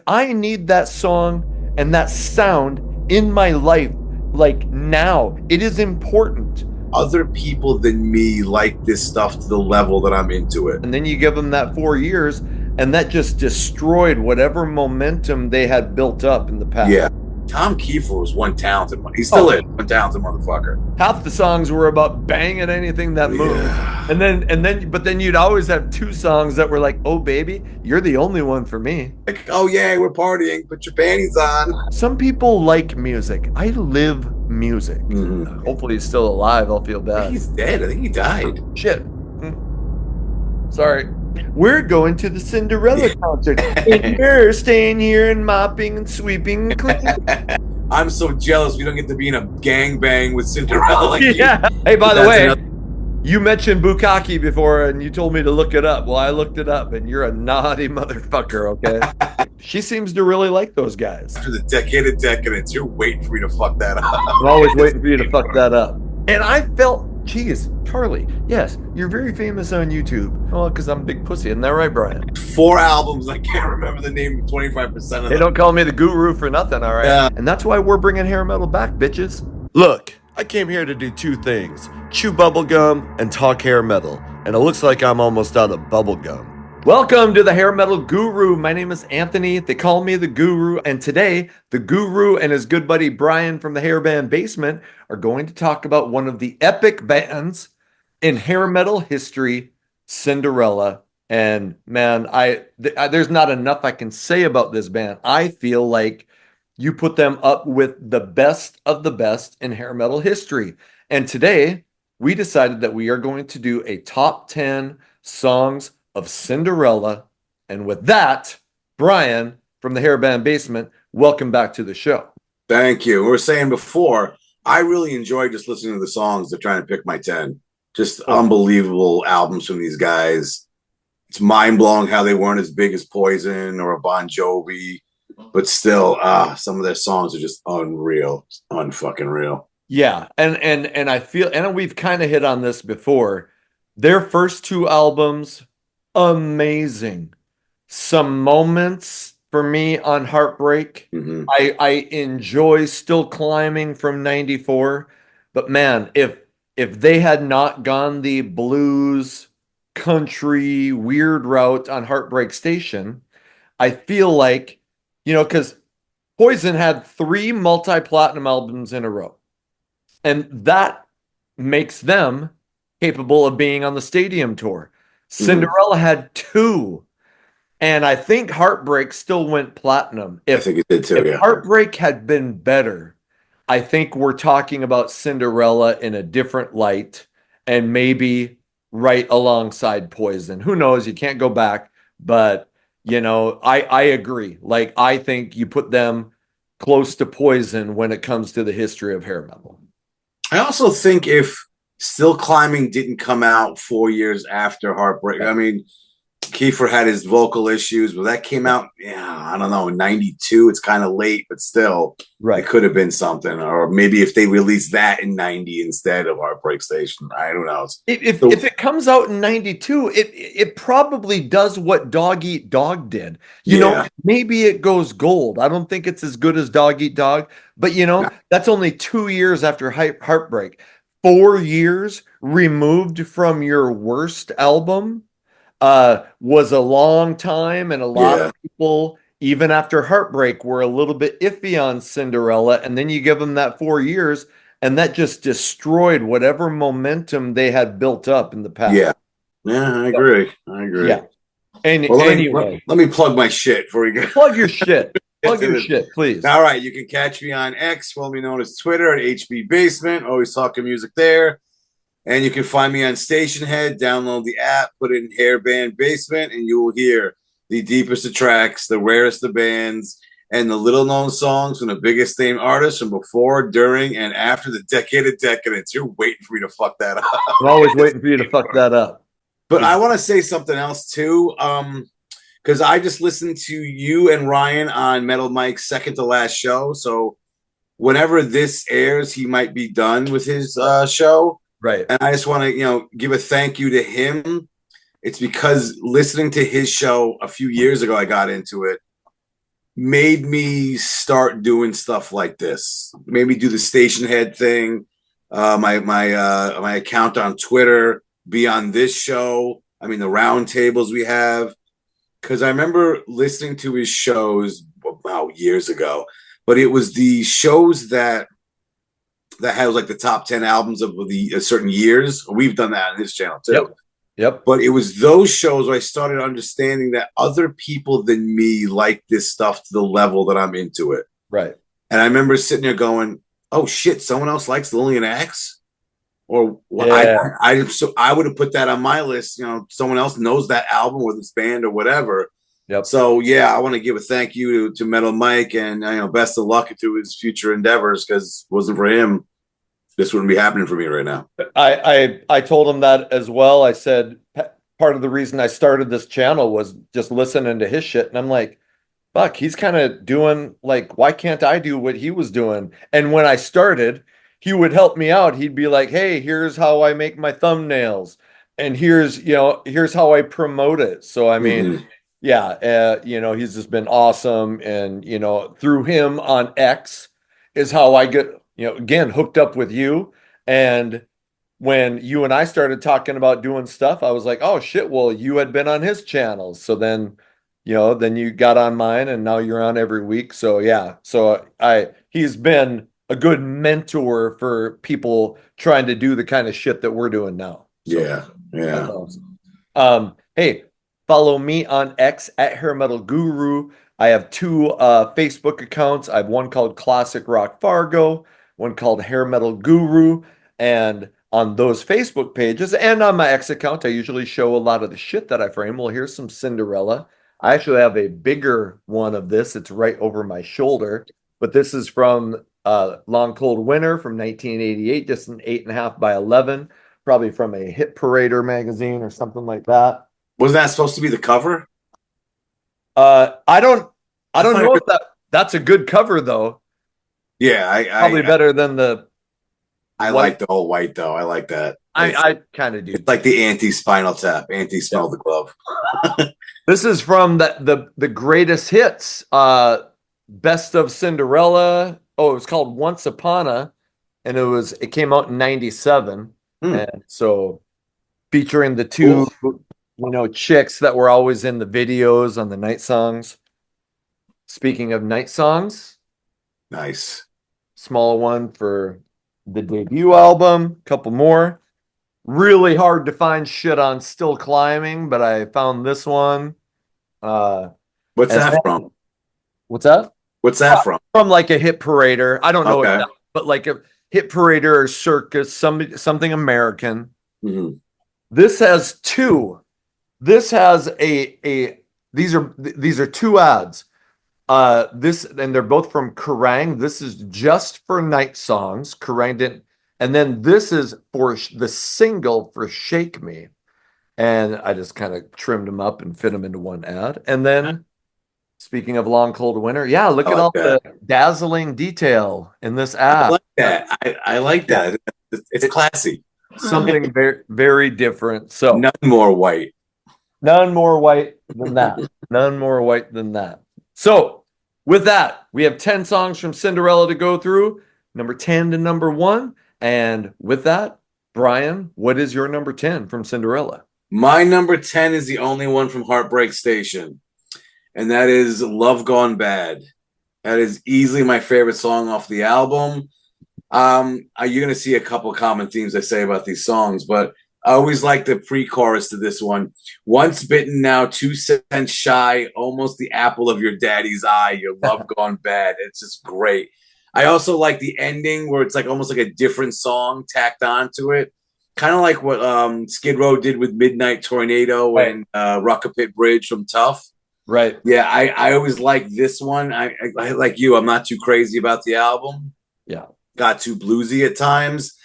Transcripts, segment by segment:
I need that song and that sound in my life, like now. It is important. Other people than me like this stuff to the level that I'm into it. And then you give them that 4 years, and that just destroyed whatever momentum they had built up in the past. Yeah. Tom Kiefer was one talented one. He still Oh, is one talented motherfucker. half the songs were about banging anything that moved. Yeah. But then you'd always have two songs that were like, "Oh baby, you're the only one for me." Like, oh yeah, we're partying. Put your panties on. Some people like music. I live music. Mm-hmm. Hopefully he's still alive. I'll feel bad. He's dead. I think he died. Shit. Sorry. We're going to the Cinderella concert. And you're staying here and mopping and sweeping and cleaning. I'm so jealous we don't get to be in a gangbang with Cinderella. Like Yeah. Hey, by the way, you mentioned Bukkake before and you told me to look it up. Well, I looked it up and you're a naughty motherfucker, okay? She seems to really like those guys. After the decade of decadence, you're waiting for me to fuck that up. I'm always waiting for you to fuck that up. And I felt, geez, Charlie, yes, you're very famous on YouTube. Well, because I'm a big pussy. Isn't that right, Bryan? 4 albums. I can't remember the name of 25% of them. They don't call me the guru for nothing, all right? Yeah. And that's why we're bringing hair metal back, bitches. Look, I came here to do two things. Chew bubblegum and talk hair metal. And it looks like I'm almost out of bubblegum. Welcome to the Hair Metal Guru. My name is Anthony. They call me the Guru. And today, the Guru and his good buddy Bryan from the hair band Basement are going to talk about one of the epic bands in hair metal history, Cinderella. And man, there's not enough I can say about this band. I feel like you put them up with the best of the best in hair metal history. And today, we decided that we are going to do a top 10 songs of Cinderella. And with that, Bryan from the hair band Basement, welcome back to the show. Thank you. We were saying before, I really enjoy just listening to the songs. They're trying to pick my 10. Just unbelievable albums from these guys. It's mind-blowing how they weren't as big as Poison or a Bon Jovi, but still, some of their songs are just unreal. Unfucking real. Yeah, and I feel, and we've kind of hit on this before, their first two albums, amazing. Some moments for me on Heartbreak. Mm-hmm. I enjoy Still Climbing from 94, but man, if they had not gone the blues country weird route on Heartbreak Station, I feel like, because Poison had 3 multi-platinum albums in a row, and that makes them capable of being on the stadium tour. Cinderella had 2, and I think Heartbreak still went platinum. I think it did too. If yeah. Heartbreak had been better, I think we're talking about Cinderella in a different light and maybe right alongside Poison. Who knows? You can't go back, but I agree. Like, I think you put them close to Poison when it comes to the history of hair metal. I also think if Still Climbing didn't come out 4 years after Heartbreak, I mean, Kiefer had his vocal issues, but that came out, I don't know, in 92. It's kind of late, but still, it could have been something. Or maybe if they released that in 90 instead of Heartbreak Station, I don't know. If it comes out in 92, it probably does what Dog Eat Dog did. Maybe it goes gold. I don't think it's as good as Dog Eat Dog, but that's only 2 years after Heartbreak. 4 years removed from your worst album was a long time, and a lot of people, even after Heartbreak, were a little bit iffy on Cinderella, and then you give them that 4 years, and that just destroyed whatever momentum they had built up in the past. Yeah, I agree. Yeah. And anyway, let me plug my shit before we go. Plug your shit. Plug your shit, please. All right, you can catch me on X, formerly known as Twitter, at HB Basement. Always talking music there. And you can find me on Stationhead. Download the app, put it in Hairband Basement, and you will hear the deepest of tracks, the rarest of bands, and the little-known songs from the biggest named artists from before, during, and after the decade of decadence. You're waiting for me to fuck that up. I'm always waiting for you to fuck that up. But I want to say something else, too, because I just listened to you and Ryan on Metal Mike's second to last show. So whenever this airs, he might be done with his show. Right. And I just want to, give a thank you to him. It's because listening to his show a few years ago, I got into it. made me start doing stuff like this. Made me do the station head thing, my account on Twitter, be on this show. I mean, the round tables we have. Because I remember listening to his shows about years ago, but it was the shows that had like the top 10 albums of the certain years. We've done that on his channel too. Yep. Yep. But it was those shows where I started understanding that other people than me like this stuff to the level that I'm into it. Right. And I remember sitting there going, "Oh shit, someone else likes Lillian Axe." Or Yeah. I would have put that on my list. You know, someone else knows that album or this band or whatever. Yep. So yeah, I want to give a thank you to Metal Mike, and best of luck to his future endeavors. Because if it wasn't for him, this wouldn't be happening for me right now. I told him that as well. I said part of the reason I started this channel was just listening to his shit, and I'm like, fuck, he's kind of doing like, why can't I do what he was doing? And when I started, he would help me out. He'd be like, hey, here's how I make my thumbnails, and here's how I promote it. So I mean, yeah, he's just been awesome, and through him on X is how I get again hooked up with you. And when you and I started talking about doing stuff, I was like, oh shit, well, you had been on his channel. So then you got on mine, and now you're on every week. So yeah. So he's been a good mentor for people trying to do the kind of shit that we're doing now. So, yeah. that's awesome. Hey, follow me on X at Hair Metal Guru. I have two Facebook accounts. I have one called Classic Rock Fargo, one called Hair Metal Guru. And on those Facebook pages and on my X account, I usually show a lot of the shit that I frame. Well, here's some Cinderella. I actually have a bigger one of this. It's right over my shoulder. But this is from Long Cold Winter from 1988, just an 8.5 by 11, probably from a Hit Parader magazine or something like that. Was that supposed to be the cover? I don't know if that's a good cover though. Yeah, Probably better than the. I like the whole white though. I like that. I kind of do. It's like the anti-spinal tap, anti-smell the glove. This is from the greatest hits. Best of Cinderella. Oh, it was called Once Upon a, and it came out in 97. And so featuring the two chicks that were always in the videos on the night songs. Speaking of night songs, nice. Small one for the debut album, couple more. Really hard to find shit on Still Climbing, but I found this one. What's that from? What's that? What's that from? From like a Hit Parader. I don't know Okay. exactly, but like a Hit Parader or Circus, something American. Mm-hmm. This has two. This has these are two ads. This, and they're both from Kerrang. This is just for night songs. Kerrang didn't, and then this is for the single for Shake Me. And I just kind of trimmed them up and fit them into one ad. And then, speaking of Long Cold Winter, yeah, look at all the dazzling detail in this ad. I like that. I like that. It's classy. Something very, very different. So none more white. None more white than that. None more white than that. So with that, we have 10 songs from Cinderella to go through, number 10 to number 1. And with that, Bryan, what is your number 10 from Cinderella? My number 10 is the only one from Heartbreak Station, and that is Love Gone Bad. That is easily my favorite song off the album. You're going to see a couple common themes I say about these songs, but I always like the pre-chorus to this one. Once bitten, now 2 cents shy, almost the apple of your daddy's eye, your love gone bad. It's just great. I also like the ending where it's like almost like a different song tacked onto it. Kind of like what Skid Row did with Midnight Tornado and Rocket Pit Bridge from Tough. Right. Yeah, I always like this one. I like you. I'm not too crazy about the album. Yeah. Got too bluesy at times.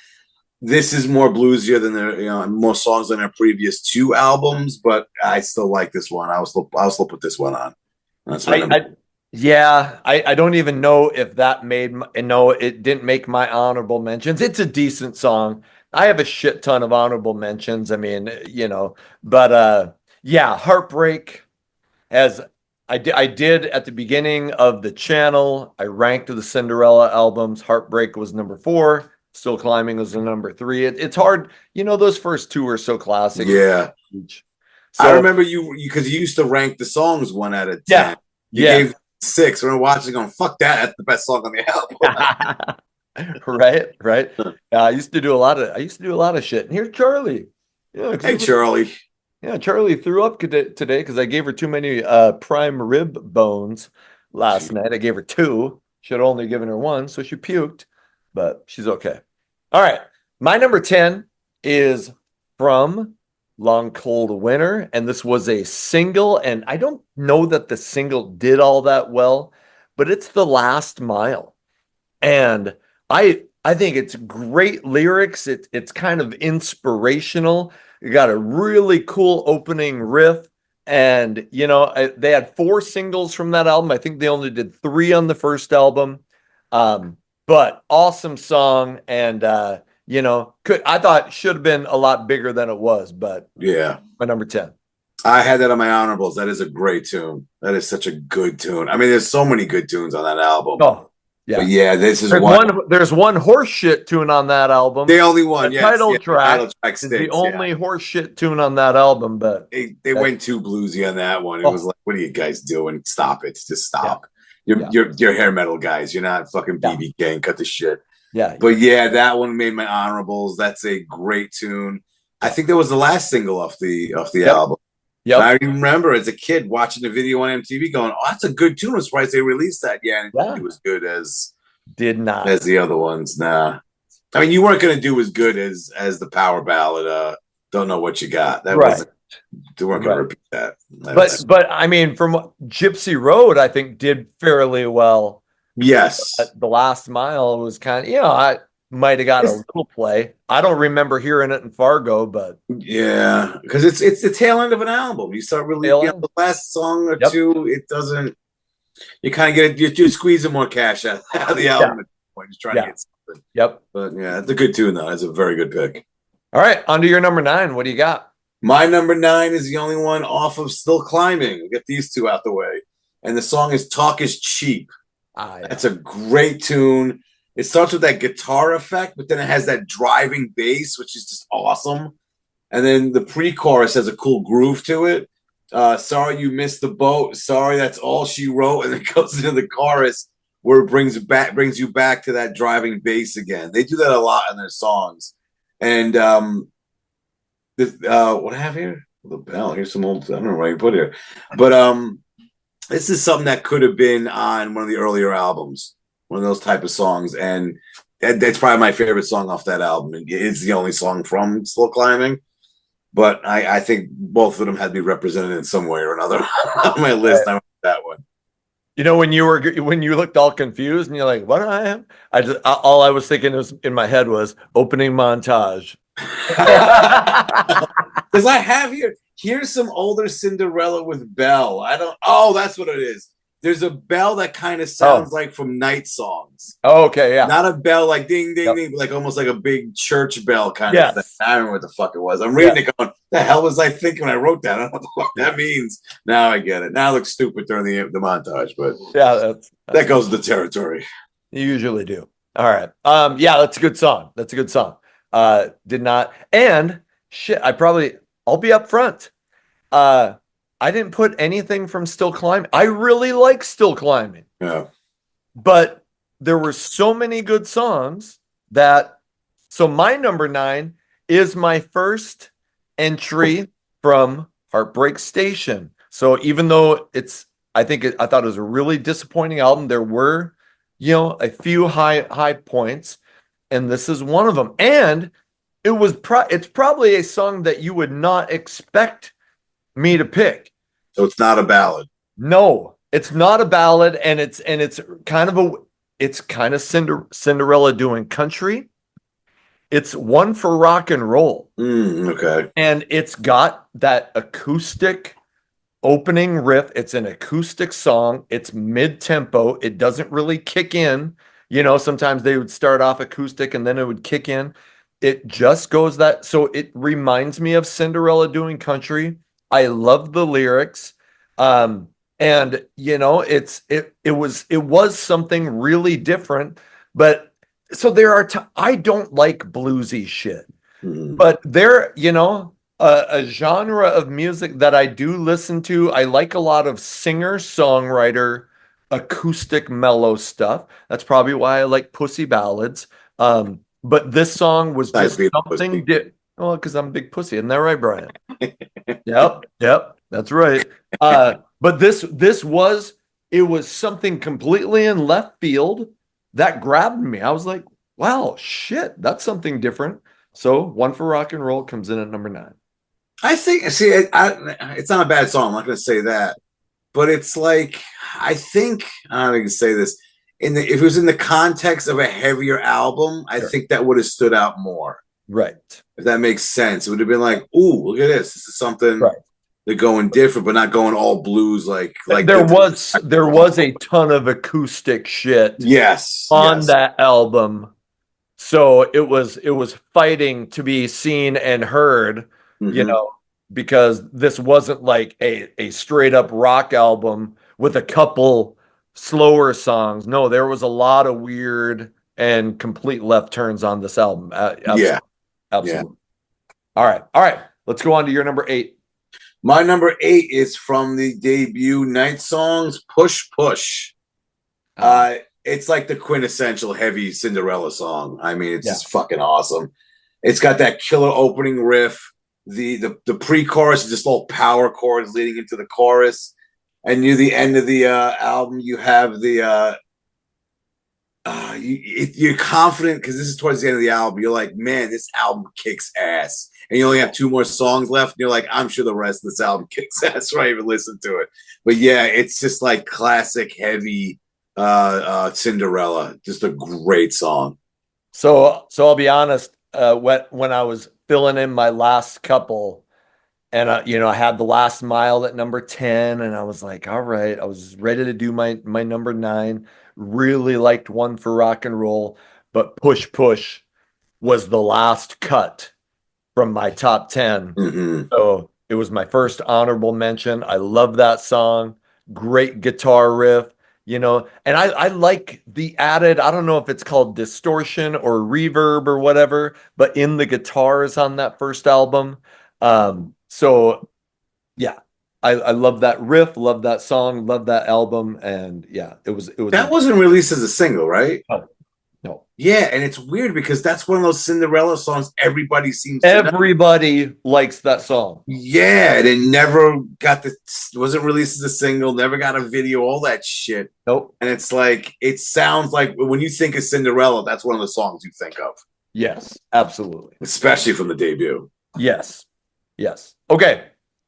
This is more bluesier than their, more songs than their previous 2 albums, but I still like this one. I'll still put this one on. That's right. I don't even know if that it didn't make my honorable mentions. It's a decent song. I have a shit ton of honorable mentions. I mean, but Heartbreak has I did at the beginning of the channel. I ranked the Cinderella albums. Heartbreak was number 4. Still Climbing was the number 3. It's hard, those first two are so classic. Yeah. I So remember you because you used to rank the songs 1 out of 10. yeah, You yeah, gave 6. We're watching, going, "Fuck that! That's the best song on the album." right, right. I used to do a lot of shit. And here's Charlie. Yeah, Hey, Charlie. Charlie threw up today because I gave her too many prime rib bones last night. I gave her 2. Should have only given her 1, so she puked, but she's okay. All right. My number 10 is from Long Cold Winter, and this was a single, and I don't know that the single did all that well, but it's The Last Mile. And I think it's great lyrics. It's kind of inspirational. You got a really cool opening riff. And, they had 4 singles from that album. I think they only did 3 on the first album. But awesome song. And, I thought should have been a lot bigger than it was. But yeah, my number 10. I had that on my honorables. That is a great tune. That is such a good tune. I mean, there's so many good tunes on that album. Oh, yeah. But yeah, this is There's one horse shit tune on that album. The only one, yeah. Title track is the only horse shit tune on that album, but they went too bluesy on that one. It was like, what are you guys doing? Stop it. Just stop. Yeah. You're hair metal guys. You're not fucking BB King. Cut the shit. Yeah. But yeah, that one made my honorables. That's a great tune. I think that was the last single off the album. Yeah. I remember as a kid watching the video on MTV going, "Oh, that's a good tune. I'm surprised they released that." Yeah, and it was good as the other ones. Nah. I mean, you weren't going to do as good as the power ballad, "Don't Know What You Got." That wasn't. They weren't going to repeat that. But I mean, from Gypsy Road, I think did fairly well. Yes, The Last Mile was kind of, I might have got a little play. I don't remember hearing it in Fargo, but yeah, because it's the tail end of an album. You start really the last song or two. It doesn't. You kind of get you're squeezing more cash out of the album at this point, just trying to get something. Yep. But yeah, it's a good tune though. It's a very good pick. All right, on to your number 9. What do you got? My number 9 is the only one off of Still Climbing. We'll get these 2 out the way. And the song is Talk Is Cheap. That's a great tune. It starts with that guitar effect, but then it has that driving bass, which is just awesome. And then the pre-chorus has a cool groove to it. Sorry you missed the boat. Sorry, that's all she wrote. And it goes into the chorus where it brings you back to that driving bass again. They do that a lot in their songs. And what I have here? The bell. Here's some old. I don't know what I put here, but this is something that could have been on one of the earlier albums, one of those type of songs, and that's probably my favorite song off that album. It's the only song from Still Climbing, but I think both of them had to be represented in some way or another on my list. I went with that one. When you looked all confused and you're like, "What I am?" All I was thinking was in my head was opening montage. Because I have here's some older Cinderella with Belle. That's what it is. There's a bell that kind of sounds like from Night Songs. Oh, okay, yeah. Not a bell like ding, ding, ding, but like almost like a big church bell kind of thing. I don't know what the fuck it was. I'm reading it going, the hell was I thinking when I wrote that? I don't know what the fuck that means. Now I get it. Now it looks stupid during the montage, but that goes with the territory. You usually do. All right. That's a good song. Did not. And shit, I'll be up front. I didn't put anything from Still Climbing. I really like Still Climbing. Yeah. But there were so many good songs so my number 9 is my first entry from Heartbreak Station. So even though I thought it was a really disappointing album, there were, a few high points, and this is one of them. And it's probably a song that you would not expect me to pick. So it's not a ballad. No, it's not a ballad, and it's kind of Cinderella doing country. It's One for Rock and Roll. Okay. And it's got that acoustic opening riff. It's an acoustic song. It's mid-tempo. It doesn't really kick in. Sometimes they would start off acoustic and then it would kick in. It just goes that. So it reminds me of Cinderella doing country. I love the lyrics. And it was something really different. But so there are I don't like bluesy shit. Mhm. But there, a genre of music that I do listen to, I like a lot of singer-songwriter, acoustic, mellow stuff. That's probably why I like Pussy Ballads. But this song was Besides just being a something pussy. well, because I'm a big pussy, isn't that right, Brian? Yep, yep, that's right. But this was it was something completely in left field that grabbed me. I was like, wow, shit, that's something different. So One for Rock and Roll comes in at number 9. I think, see, it's not a bad song. I'm not going to say that, but it's like I think I don't know if I can say this if it was in the context of a heavier album, I Sure. think that would have stood out more. Right. If that makes sense, it would have been like, "Ooh, look at this! This is something Right. they're going different, but not going all blues like There the." was a ton of acoustic shit Yes, on yes. that album. So it was fighting to be seen and heard, you Hmm. know, because this wasn't like a straight up rock album with a couple slower songs. No, there was a lot of weird and complete left turns on this album. Yeah, Absolutely. yeah. Absolutely. All right. All right. Let's go on to your number 8. My number 8 is from the debut Night Songs, "Push Push." Uh, It's like the quintessential heavy Cinderella song. I mean, it's yeah. just fucking awesome. It's got that killer opening riff. The pre-chorus is just little power chords leading into the chorus, and near the end of the album, you have you're confident because this is towards the end of the album. You're like, man, this album kicks ass, and you only have 2 more songs left. And you're like, I'm sure the rest of this album kicks ass. So I even listen to it. But yeah, it's just like classic heavy Cinderella. Just a great song. So I'll be honest, when I was filling in my last couple, and I had the last mile at number 10, and I was like, all right, I was ready to do my number 9. Really liked One for Rock and Roll, but Push Push was the last cut from my top 10. Mm-hmm. So it was my first honorable mention. I love that song. Great guitar riff, and I like the added, I don't know if it's called distortion or reverb or whatever, but in the guitars on that first album. So yeah, I love that riff, love that song, love that album, and yeah, it was That a wasn't released as a single, right? no, no. Yeah, and it's weird because that's one of those Cinderella songs everybody seems to know. Everybody likes that song. Yeah, and it never wasn't released as a single, never got a video, all that shit. Nope. And it's like it sounds like when you think of Cinderella, that's one of the songs you think of, Yes, absolutely. especially from the debut. Yes. Yes. Okay.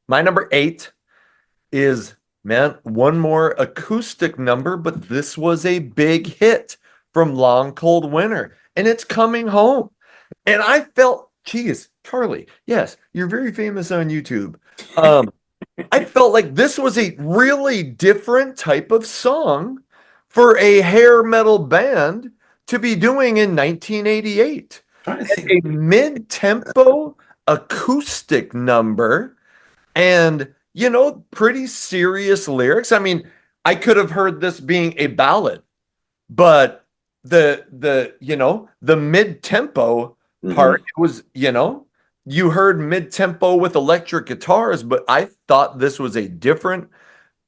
My number 8 is, man, one more acoustic number, but this was a big hit from Long Cold Winter, and it's Coming Home. And I felt, geez, Charlie, yes, you're very famous on YouTube. I felt like this was a really different type of song for a hair metal band to be doing in 1988. I'm trying to think. A mid-tempo acoustic number and pretty serious lyrics. I mean, I could have heard this being a ballad, but the mid-tempo part was, you heard mid-tempo with electric guitars, but I thought this was a different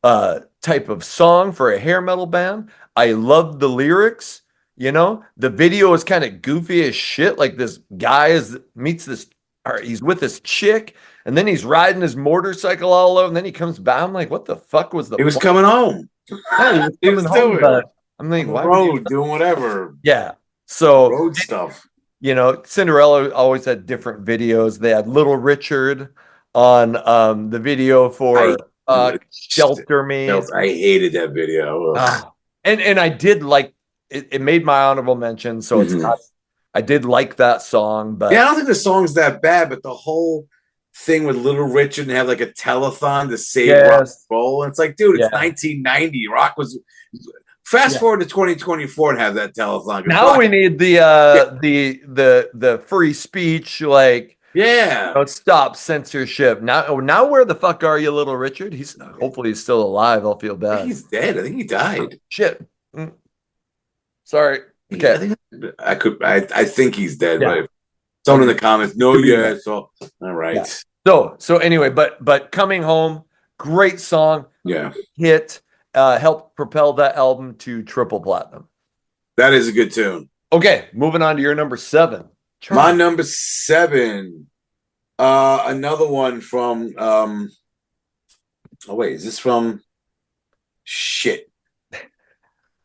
type of song for a hair metal band. I loved the lyrics. The video is kind of goofy as shit. Like this guy meets this, or he's with this chick, and then he's riding his motorcycle all over, and then he comes back. I'm like, what the fuck was the He was point? coming home. Yeah, he was He was coming home, doing but I'm like, on the why would you? road, doing whatever Yeah. So, road stuff. Cinderella always had different videos. They had Little Richard on the video for Shelter Me. I hated that video. And I did like it, it made my honorable mention, so it's not, I did like that song, but Yeah, I don't think the song's that bad, but the whole thing with Little Richard and have like a telethon to save rock and yes, roll. And it's like, dude, it's yeah. 1990. Rock was fast Yeah. forward to 2024 and have that telethon. Now we need the free speech, like, Yeah. Don't stop censorship. Now where the fuck are you, Little Richard? He's hopefully he's still alive. I'll feel I think bad. he's dead. I think he died. Shit. Mm, sorry. I Okay. think I think he's dead, Yeah. but someone in Okay. the comments, no, Could be yeah. bad. So all Yeah. right. So anyway, but Coming Home, great song, Yeah. hit, helped propel that album to triple platinum. That is a good tune. Okay, moving on to your number 7. My Charlie. number 7. Another one from oh wait, is this from shit?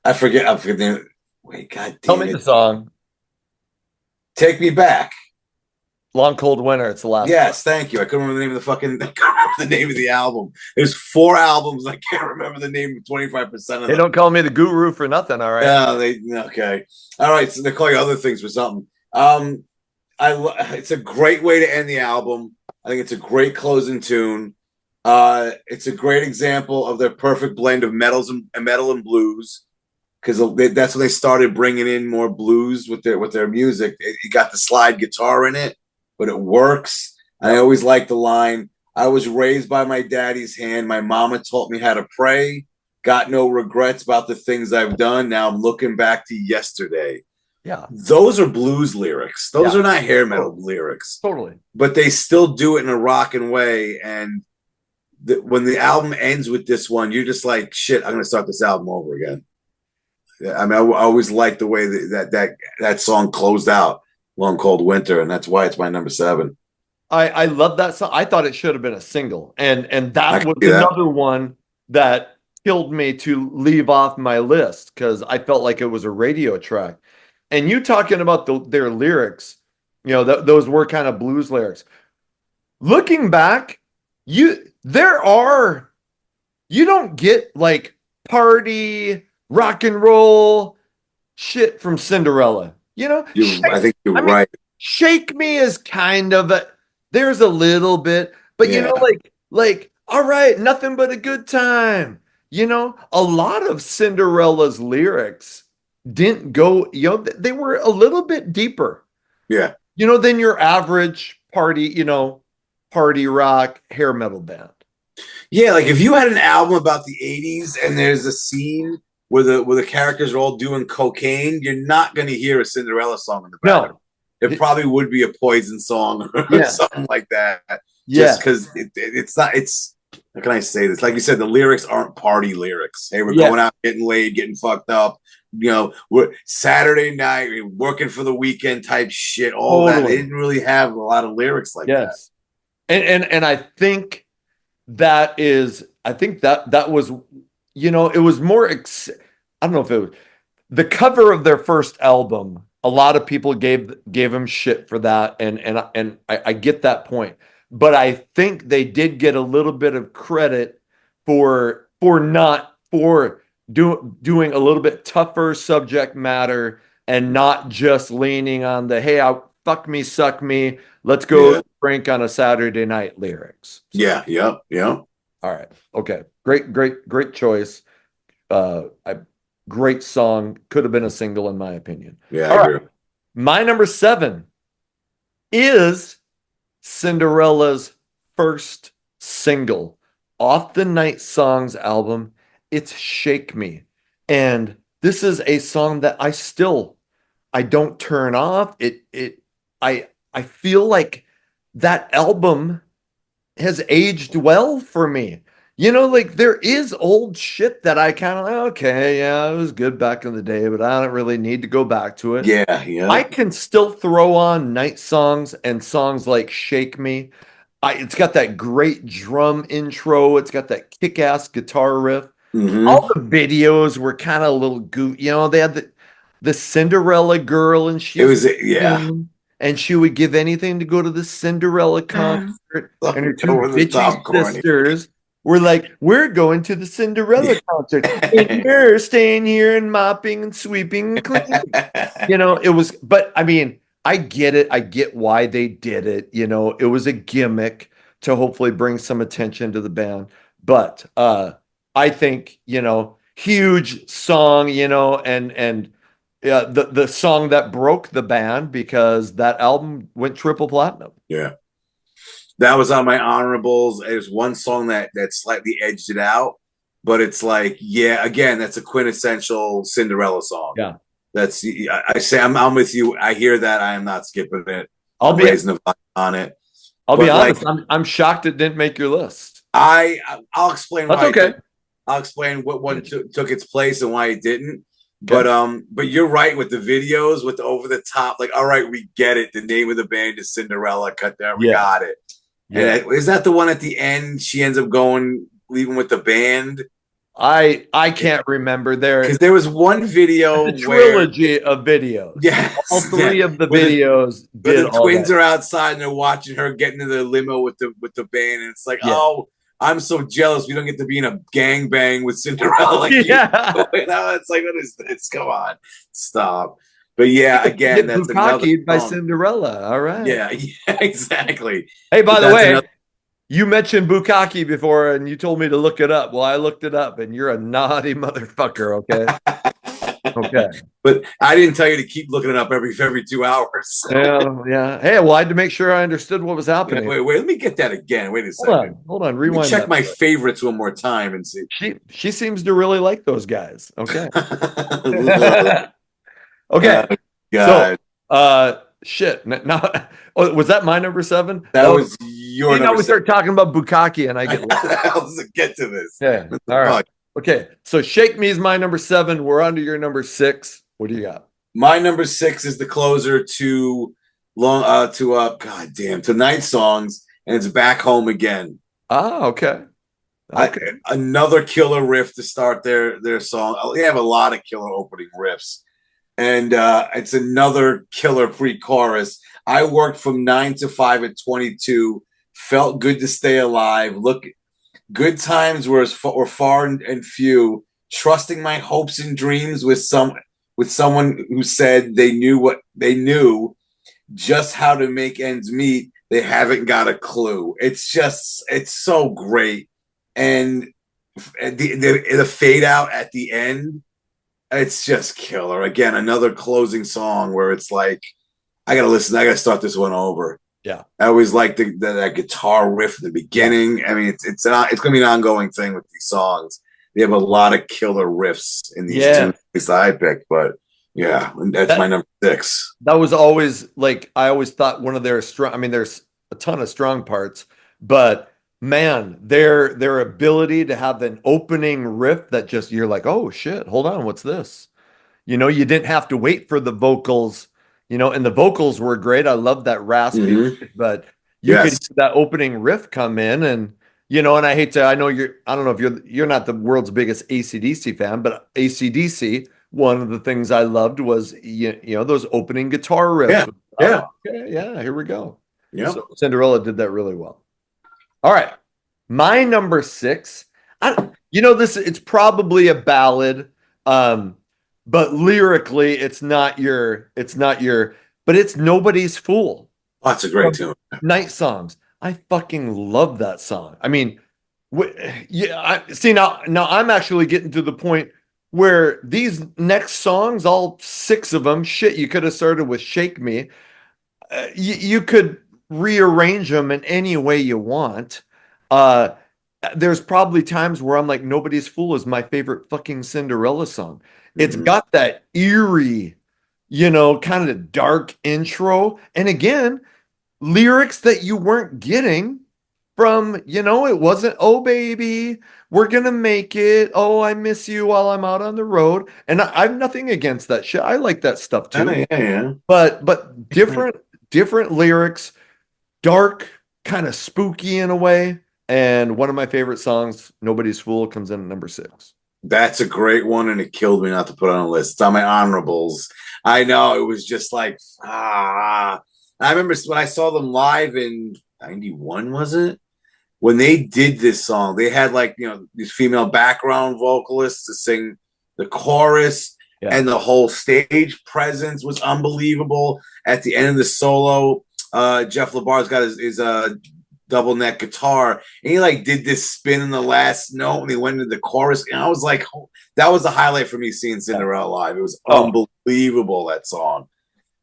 I forget. I forget. Wait, god Tell damn me the it. song. Take Me Back. Long Cold Winter. It's the last one. Yes, thank you. I couldn't remember the name of the fucking. I couldn't remember the name of the album. There's 4 albums. I can't remember the name of 25% of They them. don't call me the guru for nothing, all right? Yeah, they okay. All right, so they call you other things for something. It's a great way to end the album. I think it's a great closing tune. It's a great example of their perfect blend of metal and blues, because that's when they started bringing in more blues with their music. It got the slide guitar in it, but it works. And I always like the line, I was raised by my daddy's hand. My mama taught me how to pray. Got no regrets about the things I've done. Now I'm looking back to yesterday. Yeah. Those are blues lyrics. Those Yeah. are not hair metal lyrics. Totally. But they still do it in a rockin' way. And when the album ends with this one, you're just like, shit, I'm going to start this album over again. I mean, I always liked the way that song closed out, Long Cold Winter, and that's why it's my number 7. I love that song. I thought it should have been a single. And that was that. another one that killed me to leave off my list because I felt like it was a radio track. And you talking about their lyrics, those were kind of blues lyrics. Looking back, you don't get like party rock and roll shit from Cinderella. I think you're I mean, right. Shake Me is kind of there's a little bit, but Yeah. like all right, nothing but a good time. A lot of Cinderella's lyrics didn't go, they were a little bit deeper. Yeah. Than your average party rock hair metal band. Yeah, like if you had an album about the 80s and there's a scene where the characters are all doing cocaine, you're not going to hear a Cinderella song in the background. No. It probably would be a Poison song or Yeah. something like that. Yeah. Just because it's not, how can I say this? Like you said, the lyrics aren't party lyrics. Hey, we're Yeah. going out, getting laid, getting fucked up. We're Saturday night, we're working for the weekend type shit. All that. They didn't really have a lot of lyrics like that. And I think that was, it was more, I don't know if it was the cover of their first album. A lot of people gave him shit for that. And I get that point, but I think they did get a little bit of credit for doing a little bit tougher subject matter and not just leaning on the, hey, fuck me, suck me, let's go drink on a Saturday night lyrics. So, yeah. All right. Okay. Great choice. Great song. Could have been a single in my opinion. Yeah, I agree. My number 7 is Cinderella's first single off the Night Songs album. It's Shake Me. And this is a song that I don't turn off. I feel like that album has aged well for me. Like there is old shit that I kind of okay, yeah, it was good back in the day, but I don't really need to go back to it. Yeah. I can still throw on Night Songs and songs like Shake Me. It's got that great drum intro. It's got that kick-ass guitar riff. Mm-hmm. All the videos were kind of a little they had the Cinderella girl, and and she would give anything to go to the Cinderella concert. And her two bitchy sisters were like, we're going to the Cinderella concert. And you're staying here and mopping and sweeping and cleaning. It was, but I mean, I get it. I get why they did it. It was a gimmick to hopefully bring some attention to the band. But I think, huge song, and Yeah, the song that broke the band because that album went triple platinum. Yeah. That was on my honorables. There's one song that slightly edged it out, but it's like, yeah, again, that's a quintessential Cinderella song. Yeah. That's I say I'm with you. I hear that. I am not skipping it. I'll I'm be raising the volume on it. I'll be But like honest, I'm shocked it didn't make your list. I'll explain That's why it okay. didn't. I'll explain what one took its place and why it didn't. Okay. But you're right with the videos with the over the top. Like, all right, we get it. The name of the band is Cinderella. Cut that. We Yeah. got it. Yeah. And is that the one at the end? She ends up leaving with the band. I can't remember Because there was one video a trilogy of videos. Yes, all three of the where videos where did the all twins that. are outside and they're watching her get into the limo with the band, and it's like, Yeah. oh, I'm so jealous we don't get to be in a gangbang with Cinderella like Yeah. you know, it's like, what is this? Come on, stop. But yeah, again, that's another Bukkake by song. Cinderella. All right. Yeah, exactly. Hey, by But the that's way, another. you mentioned Bukkake before and you told me to look it up. Well, I looked it up and you're a naughty motherfucker, okay? Okay. But I didn't tell you to keep looking it up every 2 hours. Yeah, yeah. Hey, well, I had to make sure I understood what was happening. Wait, let me get that again. Wait a second. Hold on. Let Rewind. me check my favorites one more time and see. She seems to really like those guys. Okay. Okay. God. So, shit. Now, oh, was that my number 7? That was your number. Now we start talking about Bukkake and I get. Let's get to this. Yeah. All right. Okay. So, Shake Me is my number 7. We're on to your number 6. What do you got? My number 6 is the closer to Night Songs, and it's Back Home Again. Ah, okay. Another killer riff to start their song. They have a lot of killer opening riffs, and it's another killer pre-chorus. I worked from 9 to 5 at 22. Felt good to stay alive. Look, good times were far and few. Trusting my hopes and dreams with someone who said they knew just how to make ends meet. They haven't got a clue. It's so great. And the fade out at the end, it's just killer. Again, another closing song where it's like, I gotta start this one over. Yeah. I always like that guitar riff at the beginning. I mean, it's gonna be an ongoing thing with these songs. They have a lot of killer riffs in these tunes that I picked, but yeah, that's my number 6. That was always like, I always thought one of their strong, I mean, there's a ton of strong parts, but man, their ability to have an opening riff that just, you're like, oh shit, hold on, what's this? You know, you didn't have to wait for the vocals, you know, and the vocals were great. I love that raspy, but you could hear that opening riff come in and, you know, and I don't know if you're not the world's biggest AC/DC fan, but AC/DC, one of the things I loved was, you know, those opening guitar riffs. Yeah. Okay, yeah, here we go. Yeah. So Cinderella did that really well. All right. My number 6, it's probably a ballad, but lyrically it's not your, but it's Nobody's Fool. Oh, that's a great tune. Night Songs. I fucking love that song. I mean, now I'm actually getting to the point where these next songs, all 6 of them, shit, you could have started with Shake Me. You could rearrange them in any way you want. There's probably times where I'm like, Nobody's Fool is my favorite fucking Cinderella song. It's got that eerie, you know, kind of dark intro. And again, lyrics that you weren't getting from, you know, it wasn't, oh baby, we're gonna make it, oh I miss you while I'm out on the road. And I have nothing against that shit. I like that stuff too. Yeah. But different lyrics, dark, kind of spooky in a way. And one of my favorite songs, Nobody's Fool, comes in at number 6. That's a great one, and it killed me not to put on a list. It's on my honorables. I know, it was just like, I remember when I saw them live in 91, was it? When they did this song, they had like, you know, these female background vocalists to sing the chorus, and the whole stage presence was unbelievable. At the end of the solo, Jeff LaBar's got his double neck guitar, and he like did this spin in the last note, and he went into the chorus, and I was like, that was the highlight for me seeing Cinderella live. It was unbelievable, that song.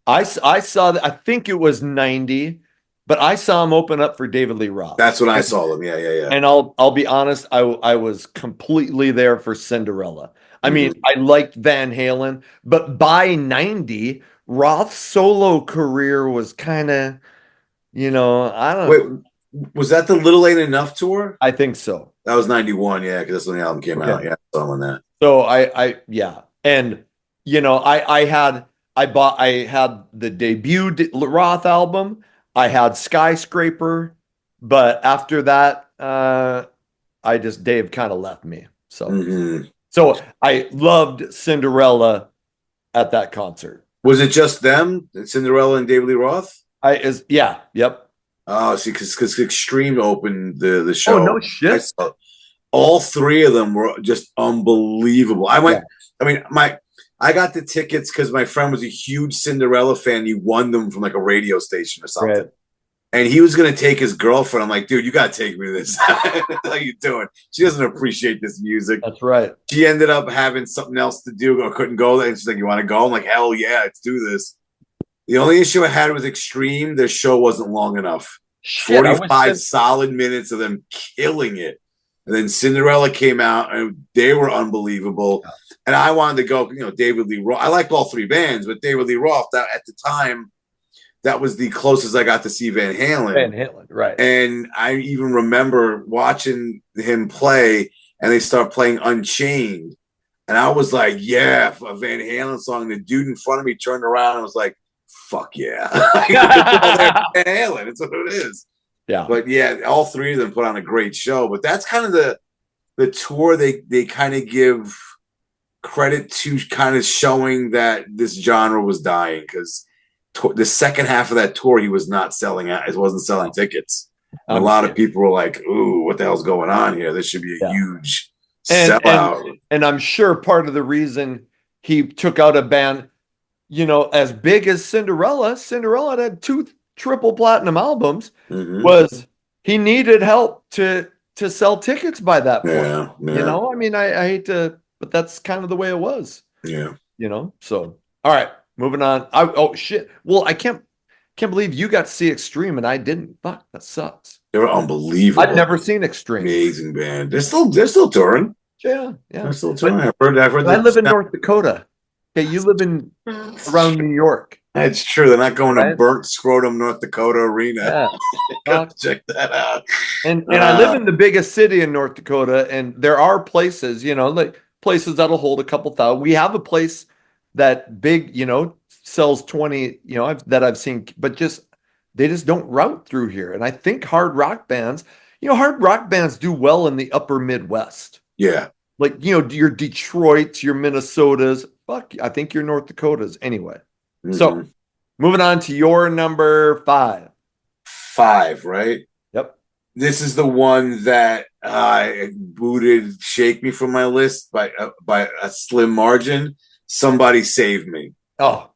I saw that. I think it was 90, but I saw him open up for David Lee Roth. That's when I saw them. Yeah. And I'll be honest, I was completely there for Cinderella. I mean, I liked Van Halen, but by 90, Roth's solo career was kind of, I don't know. Wait, was that the Little Ain't Enough tour? I think so. That was 91, yeah, because that's when the album came out. Yeah, I saw him on that. So yeah. And I had the debut Roth album. I had Skyscraper, but after that, Dave kind of left me. So so I loved Cinderella at that concert. Was it just them, Cinderella and David Lee Roth? Yep. Oh, see, because Extreme opened the show. Oh, no shit. All three of them were just unbelievable. I went. Yeah. I mean, I got the tickets because my friend was a huge Cinderella fan. He won them from like a radio station or something. Right. And he was going to take his girlfriend. I'm like, dude, you got to take me to this. How you doing? She doesn't appreciate this music. That's right. She ended up having something else to do or couldn't go there. And she's like, you want to go? I'm like, hell yeah, let's do this. The only issue I had with Extreme, their show wasn't long enough. 45 solid minutes of them killing it. And then Cinderella came out, and they were unbelievable. Yeah. And I wanted to go, David Lee Roth. I liked all three bands, but David Lee Roth, that at the time, that was the closest I got to see Van Halen. Van Halen, right. And I even remember watching him play, and they start playing Unchained. And I was like, yeah, a Van Halen song. The dude in front of me turned around and was like, fuck yeah. Van Halen, it's what it is. Yeah. But yeah, all three of them put on a great show. But that's kind of the tour they kind of give credit to, kind of showing that this genre was dying, because the second half of that tour, he was not selling out. It wasn't selling tickets. A lot of people were like, ooh, what the hell's going on here? This should be a huge sellout. And I'm sure part of the reason he took out a band, as big as Cinderella had 2 triple platinum albums, was he needed help to sell tickets by that point. Yeah. I mean, I hate to, but that's kind of the way it was. Yeah. So all right, moving on. Oh shit. Well, I can't believe you got to see Extreme and I didn't. Fuck, that sucks. They were unbelievable. I've never seen Extreme. Amazing band. They're still touring. Yeah. They're still touring. I've heard I live in North Dakota. Okay, you live around New York. That's true. They're not going to Burnt Scrotum, North Dakota Arena. Yeah. Check that out. And I live in the biggest city in North Dakota, and there are places, like places that'll hold a couple thousand. We have a place that big, sells 20, that I've seen, but they just don't route through here. And I think hard rock bands do well in the upper Midwest. Yeah. Like, your Detroits, your Minnesotas. Fuck, I think your North Dakotas anyway. So, moving on to your number 5. 5, right? Yep. This is the one that I booted Shake Me from my list by a slim margin. Somebody Save Me. Oh,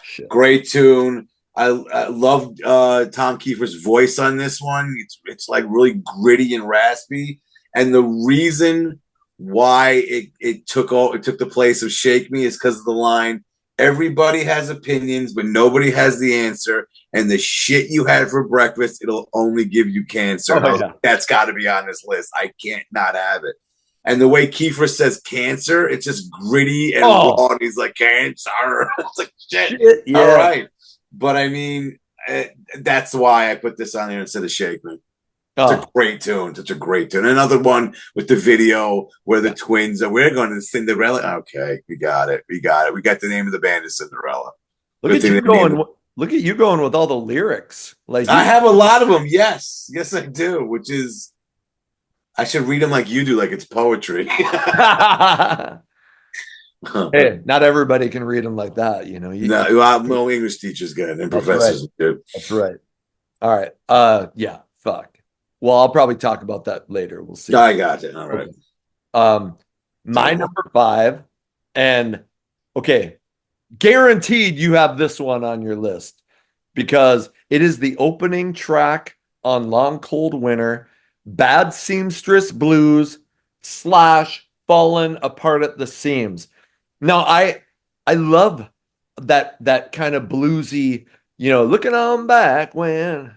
shit. Great tune. I love Tom Kiefer's voice on this one. It's like really gritty and raspy. And the reason why it took the place of Shake Me is because of the line, everybody has opinions, but nobody has the answer. And the shit you had for breakfast, it'll only give you cancer. That's got to be on this list. I can't not have it. And the way Kiefer says cancer, it's just gritty and raw. And he's like, cancer. It's like, shit. Yeah. All right. But I mean, that's why I put this on there instead of Shake Me. It's a great tune. Such a great tune. Another one with the video where the twins are, we're going to Cinderella. Okay, we got it. We got the name of the band is Cinderella. Look at you going with all the lyrics. Like I have a lot of them. Yes, I do. Which is, I should read them like you do, like it's poetry. Hey, not everybody can read them like that, No, English teachers get and professors do. That's right. All right. Yeah. Fuck. Well, I'll probably talk about that later. We'll see. I got it. All right. Okay. My number 5, and okay, guaranteed you have this one on your list because it is the opening track on Long Cold Winter, Bad Seamstress Blues, slash Fallen Apart at the Seams. Now I love that kind of bluesy, looking on back when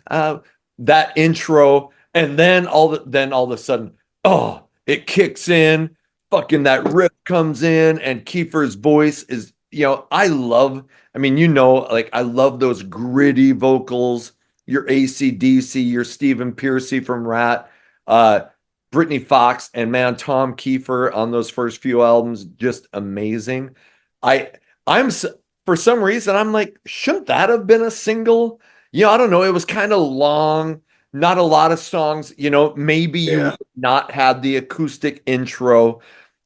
that intro, and then all of a sudden, oh, it kicks in, fucking that riff comes in, and Kiefer's voice is, I mean, like I love those gritty vocals, your AC/DC, your Stephen Pearcy from Rat, uh, Brittany Fox, and man, Tom Kiefer on those first few albums, just amazing. I I'm for some reason I'm like, shouldn't that have been a single? I don't know. It was kind of long, not a lot of songs. Maybe you Yeah. would not had the acoustic intro.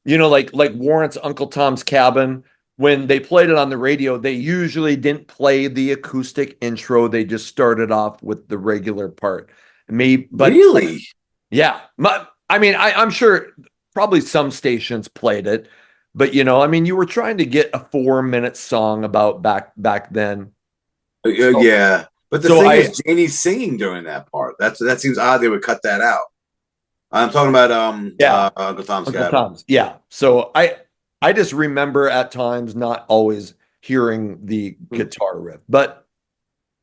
Like Warrant's Uncle Tom's Cabin. When they played it on the radio, they usually didn't play the acoustic intro. They just started off with the regular part. But Really? yeah, I mean, I'm sure probably some stations played it, but I mean, you were trying to get a 4-minute song about back then. So, Yeah. But the so thing I is, Janie's singing during that part. That seems odd. They would cut that out. I'm talking about yeah, Uncle Tom's Uncle Cabin. Tom's. Yeah. So I just remember at times not always hearing the guitar riff, but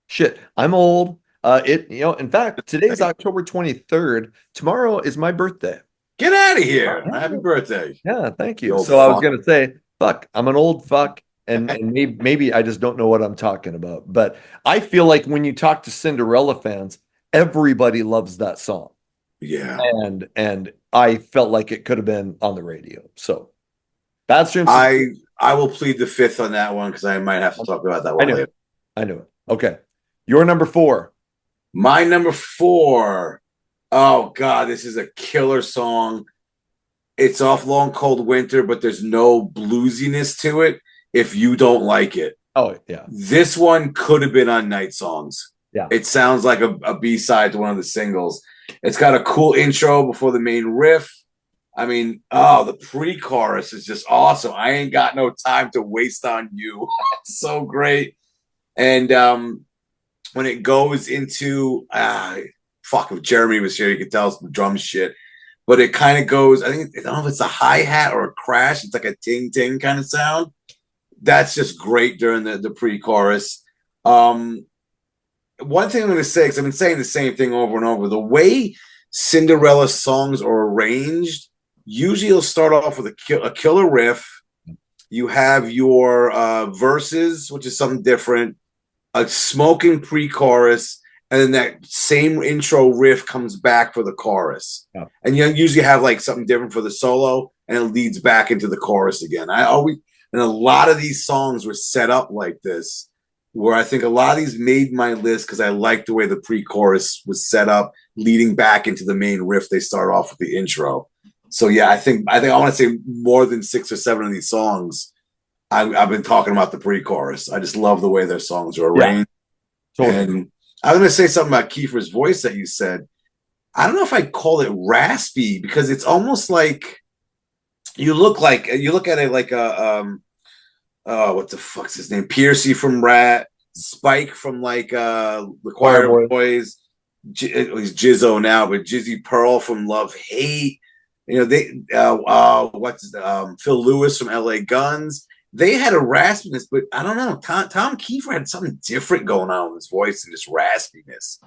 shit, I'm old. In fact, today's October 23rd. Tomorrow is my birthday. Get out of here! Happy birthday, Yeah, thank you you. old So I was fuck. gonna say, fuck, I'm an old fuck, and maybe I just don't know what I'm talking about. But I feel like when you talk to Cinderella fans, everybody loves that song, Yeah, and I felt like it could have been on the radio. So Bad Streams, I will plead the fifth on that one because I might have to talk about that I one knew later. it. I knew it. Okay, your number 4. My number 4. Oh God, this is a killer song. It's off Long Cold Winter, but there's no bluesiness to it. If you don't like it, Oh yeah, this one could have been on Night Songs. yeah, It sounds like a B-side to one of the singles. It's got a cool intro before the main riff. I mean, oh, the pre-chorus is just awesome. I ain't got no time to waste on you. It's so great. And when it goes into fuck, if Jeremy was here, you could tell some drum shit. But it kind of goes, I don't know if it's a hi-hat or a crash. It's like a ting-ting kind of sound. That's just great during the pre-chorus. One thing I'm going to say, because I've been saying the same thing over and over, the way Cinderella songs are arranged, usually you'll start off with a killer riff. You have your verses, which is something different, a smoking pre-chorus, and then that same intro riff comes back for the chorus. yeah. And you usually have like something different for the solo, and it leads back into the chorus again. And a lot of these songs were set up like this, where I think a lot of these made my list because I liked the way the pre-chorus was set up, leading back into the main riff. They start off with the intro. So yeah, I think I want to say more than 6 or 7 of these songs. I've been talking about the pre-chorus. I just love the way their songs are arranged. Yeah, totally. And I'm going to say something about Kiefer's voice that you said. I don't know if I'd call it raspy because it's almost like you look at it like a what the fuck's his name? Pearcy from Rat, Spike from like the Choir Boys. He's Jizzo now, but Jizzy Pearl from Love Hate. They Phil Lewis from LA Guns. They had a raspiness, but I don't know. Tom Kiefer had something different going on with his voice and this raspiness.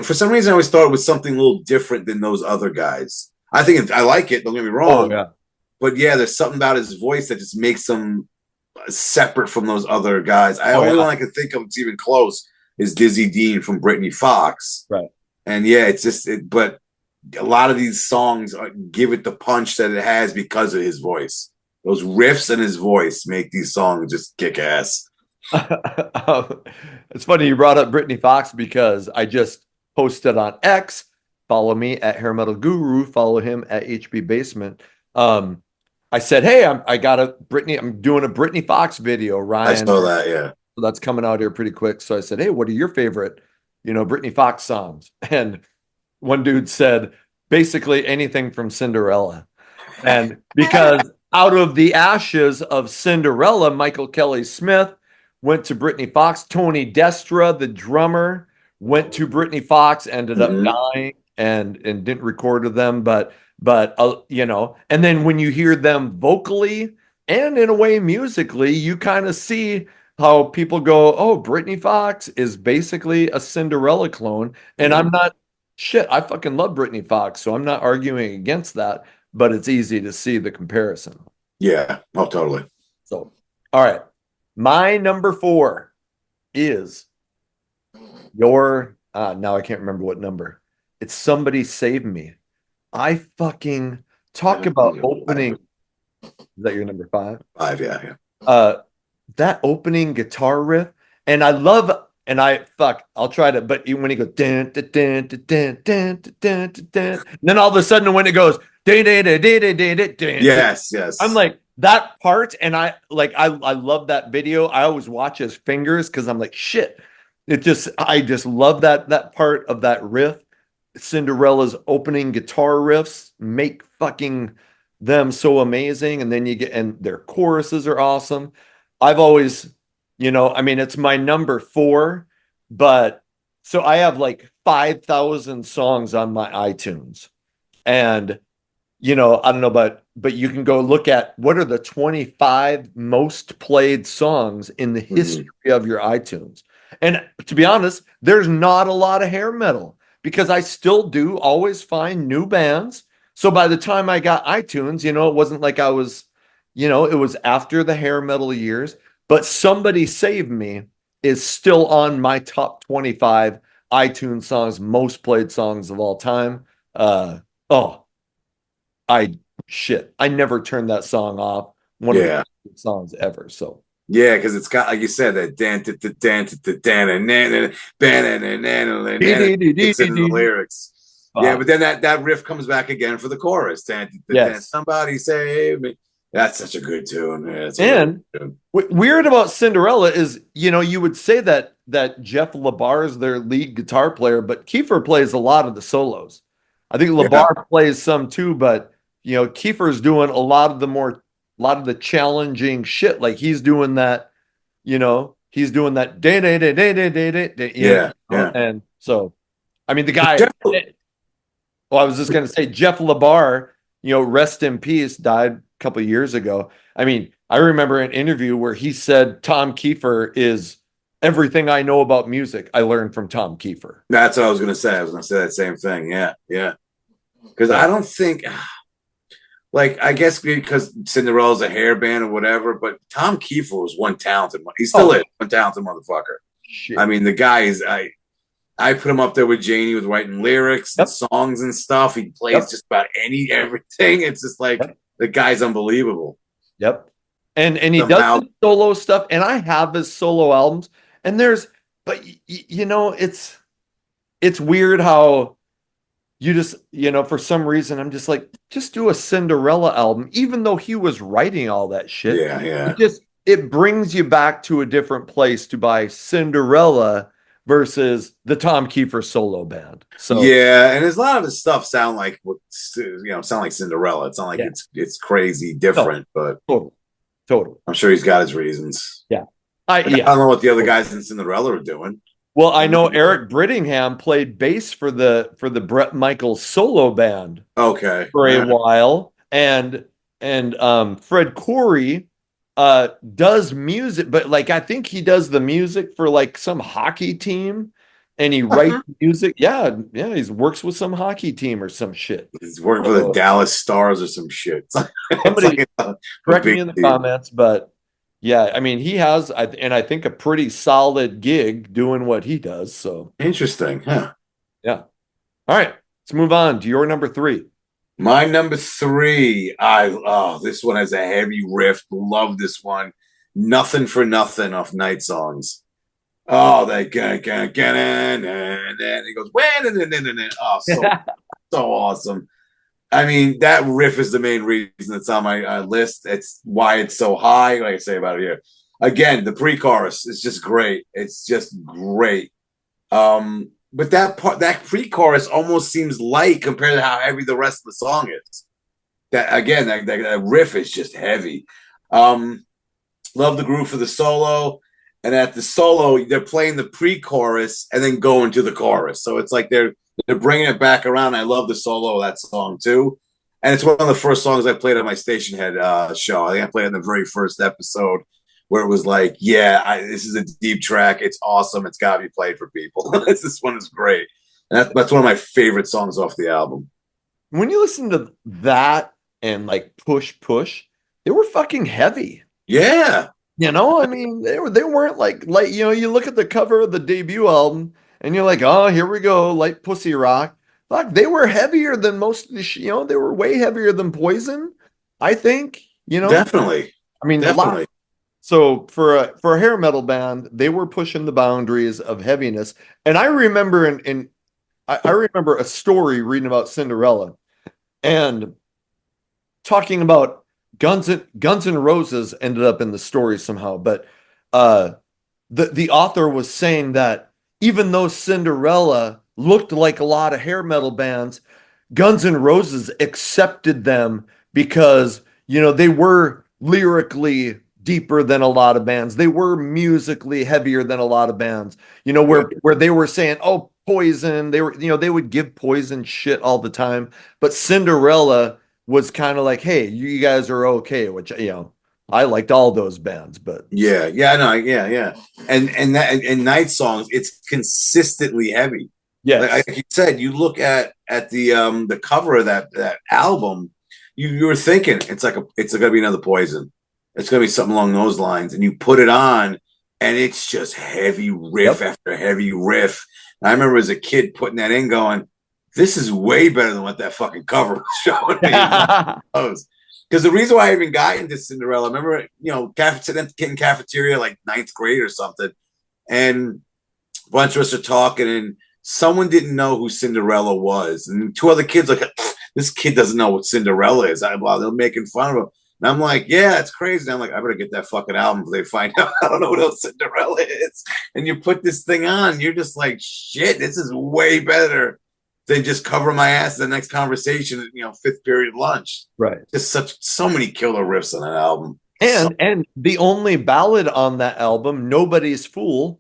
For some reason I always thought it was something a little different than those other guys. I like it. Don't get me wrong. Oh yeah. But yeah, there's something about his voice that just makes him separate from those other guys. Only one I can think of that's even close is Dizzy Dean from Brittany Fox. Right. And yeah, it's just but a lot of these songs give it the punch that it has because of his voice. Those riffs and his voice make these songs just kick ass. It's funny you brought up Brittany Fox because I just posted on X. Follow me at Hair Metal Guru. Follow him at HB Basement. I said, hey, I'm doing a Brittany Fox video, Ryan. I saw that, yeah. So that's coming out here pretty quick. So I said, hey, what are your favorite, Brittany Fox songs? And one dude said, basically anything from Cinderella. And because out of the ashes of Cinderella, Michael Kelly Smith went to Brittany Fox, Tony Destra, the drummer, went to Britney Fox, ended up Mhm. dying, and didn't record with them, but you know, and then when you hear them vocally and in a way musically, you kind of see how people go, oh, Britney Fox is basically a Cinderella clone. And Yeah. I'm not shit, I fucking love Britney Fox, so I'm not arguing against that, but it's easy to see the comparison. Yeah. Oh, totally. So, all right. My number four is your now I can't remember what number. It's Somebody Save Me. I fucking talk about opening. Is that your number five? Five. Yeah. Yeah. Uh, that opening guitar riff, and I love, and I'll try to, but when he goes, dun, dun, dun, dun, dun, dun, dun, dun, dun, and then all of a sudden when it goes, dun, dun, dun, dun, dun, dun, dun, dun, Yes. I'm Yes. like that part, and I love that video. I always watch his fingers because I'm like, shit. I just love that part of that riff. Cinderella's opening guitar riffs make fucking them so amazing. And then and their choruses are awesome. I've always, I mean, it's my number four, but so I have like 5,000 songs on my iTunes. And I don't know, but you can go look at what are the 25 most played songs in the history Mhm. of your iTunes. And to be honest, there's not a lot of hair metal because I still do always find new bands. So by the time I got iTunes, it wasn't like I was, it was after the hair metal years, but Somebody Save Me is still on my top 25 iTunes songs, most played songs of all time. Oh, I I never turned that song off. One of the Yeah. best songs ever. So Yeah, because it's got, like you said, that dan dan dan and kicks into the lyrics. Yeah, but then that riff comes back again for the chorus. Dan, dan, yes. somebody save me. That's such a good tune. Yeah, it's a really And good tune. weird about Cinderella is, you would say that Jeff LaBar is their lead guitar player, but Kiefer plays a lot of the solos. I think Yeah, LaBar plays some too, but Kiefer's doing a lot of the challenging shit. Like he's doing that day day day day day day day, yeah, yeah. and so I mean the guy. Jeff, Well, I was just going to say Jeff LaBar, rest in peace, died a couple of years ago. I mean, I remember an interview where he said Tom Kiefer is everything I know about music I learned from Tom Kiefer. that's what I was gonna say. I was gonna say that same thing. Yeah, yeah. Because I So, don't think, like, I guess because Cinderella's a hair band or whatever, but Tom Kiefer was one talented one. He still oh is one talented motherfucker. I shit. mean, the guy is I put him up there with Janie with writing lyrics and Yep. songs and stuff. He plays Yep. just about everything. It's just like Yep. the guy's unbelievable. Yep. And he does Somehow, his solo stuff, and I have his solo albums, and but it's weird how you just, for some reason, I'm just like, just do a Cinderella album, even though he was writing all that shit. yeah, yeah, It brings you back to a different place to buy Cinderella versus the Tom Kiefer solo band. So yeah. And there's a lot of his stuff sound like sound like Cinderella. It's not like yeah, it's crazy no, different, but totally, totally, I'm sure he's got his reasons. yeah, Like, I yeah. don't know what the other guys in Cinderella are doing. Well, I know Eric Brittingham played bass for the Bret Michaels solo band Okay, for a while, and Fred Coury does music, but like I think he does the music for like some hockey team, and he writes music. Yeah, yeah, he works with some hockey team or some shit. he's working for the Dallas Stars or some shit. It's Somebody like correct me big in the deal. comments, but yeah, I mean he has, I think a pretty solid gig doing what he does. So Interesting, huh? yeah. All right, let's move on to your number three. My number three, this one has a heavy riff. Love this one. Nothing for Nothing off Night Songs. Oh, that and it goes oh, so awesome. I mean, that riff is the main reason it's on my list. It's why it's so high. Like I say about it here. Again, the pre-chorus is just great. It's just great. But that pre-chorus almost seems light compared to how heavy the rest of the song is. That again, that riff is just heavy. Love the groove for the solo, and at the solo, they're playing the pre-chorus and then going to the chorus. So it's like they're bringing it back around. I love the solo of that song too, and it's one of the first songs I played on my Station Head show. I think I played it in the very first episode where it was like, yeah, this is a deep track. It's awesome. It's got to be played for people. This one is great, and that's one of my favorite songs off the album. When you listen to that and like Push Push, they were fucking heavy. Yeah, You know, I mean, they weren't like you know, you look at the cover of the debut album and you're like, oh, here we go, light pussy rock. Fuck, they were heavier than most of the you know, they were way heavier than Poison, I think, you know. definitely, I mean, a lot. definitely. So for a hair metal band, they were pushing the boundaries of heaviness. And I remember I remember a story reading about Cinderella and talking about Guns N' Roses ended up in the story somehow, but uh the author was saying that even though Cinderella looked like a lot of hair metal bands, Guns N' Roses accepted them because, you know, they were lyrically deeper than a lot of bands. They were musically heavier than a lot of bands. You know, where they were saying, "Oh, Poison," they were, you know, they would give Poison shit all the time, but Cinderella was kind of like, "Hey, you guys are okay," which, you know, I liked all those bands, but Yeah, no, yeah. And Night Songs, it's consistently heavy. yes. Like you said, you look at the cover of that album, you were thinking it's gonna be another Poison. It's gonna be something along those lines, and you put it on, and it's just heavy riff Yep. after heavy riff. And I remember as a kid putting that in, going, "This is way better than what that fucking cover was showing me." Because the reason why I even got into Cinderella, I remember, you know, getting cafeteria like ninth grade or something, and a bunch of us are talking, and someone didn't know who Cinderella was, and two other kids like, this kid doesn't know what Cinderella is. Wow, they're making fun of him, and I'm like, yeah, it's crazy. And I'm like, I better get that fucking album before they find out I don't know what else Cinderella is. And you put this thing on, you're just like, shit, this is way better than just cover my ass in the next conversation, you know, fifth period lunch. Right. Just so many killer riffs on that album. And the only ballad on that album, Nobody's Fool,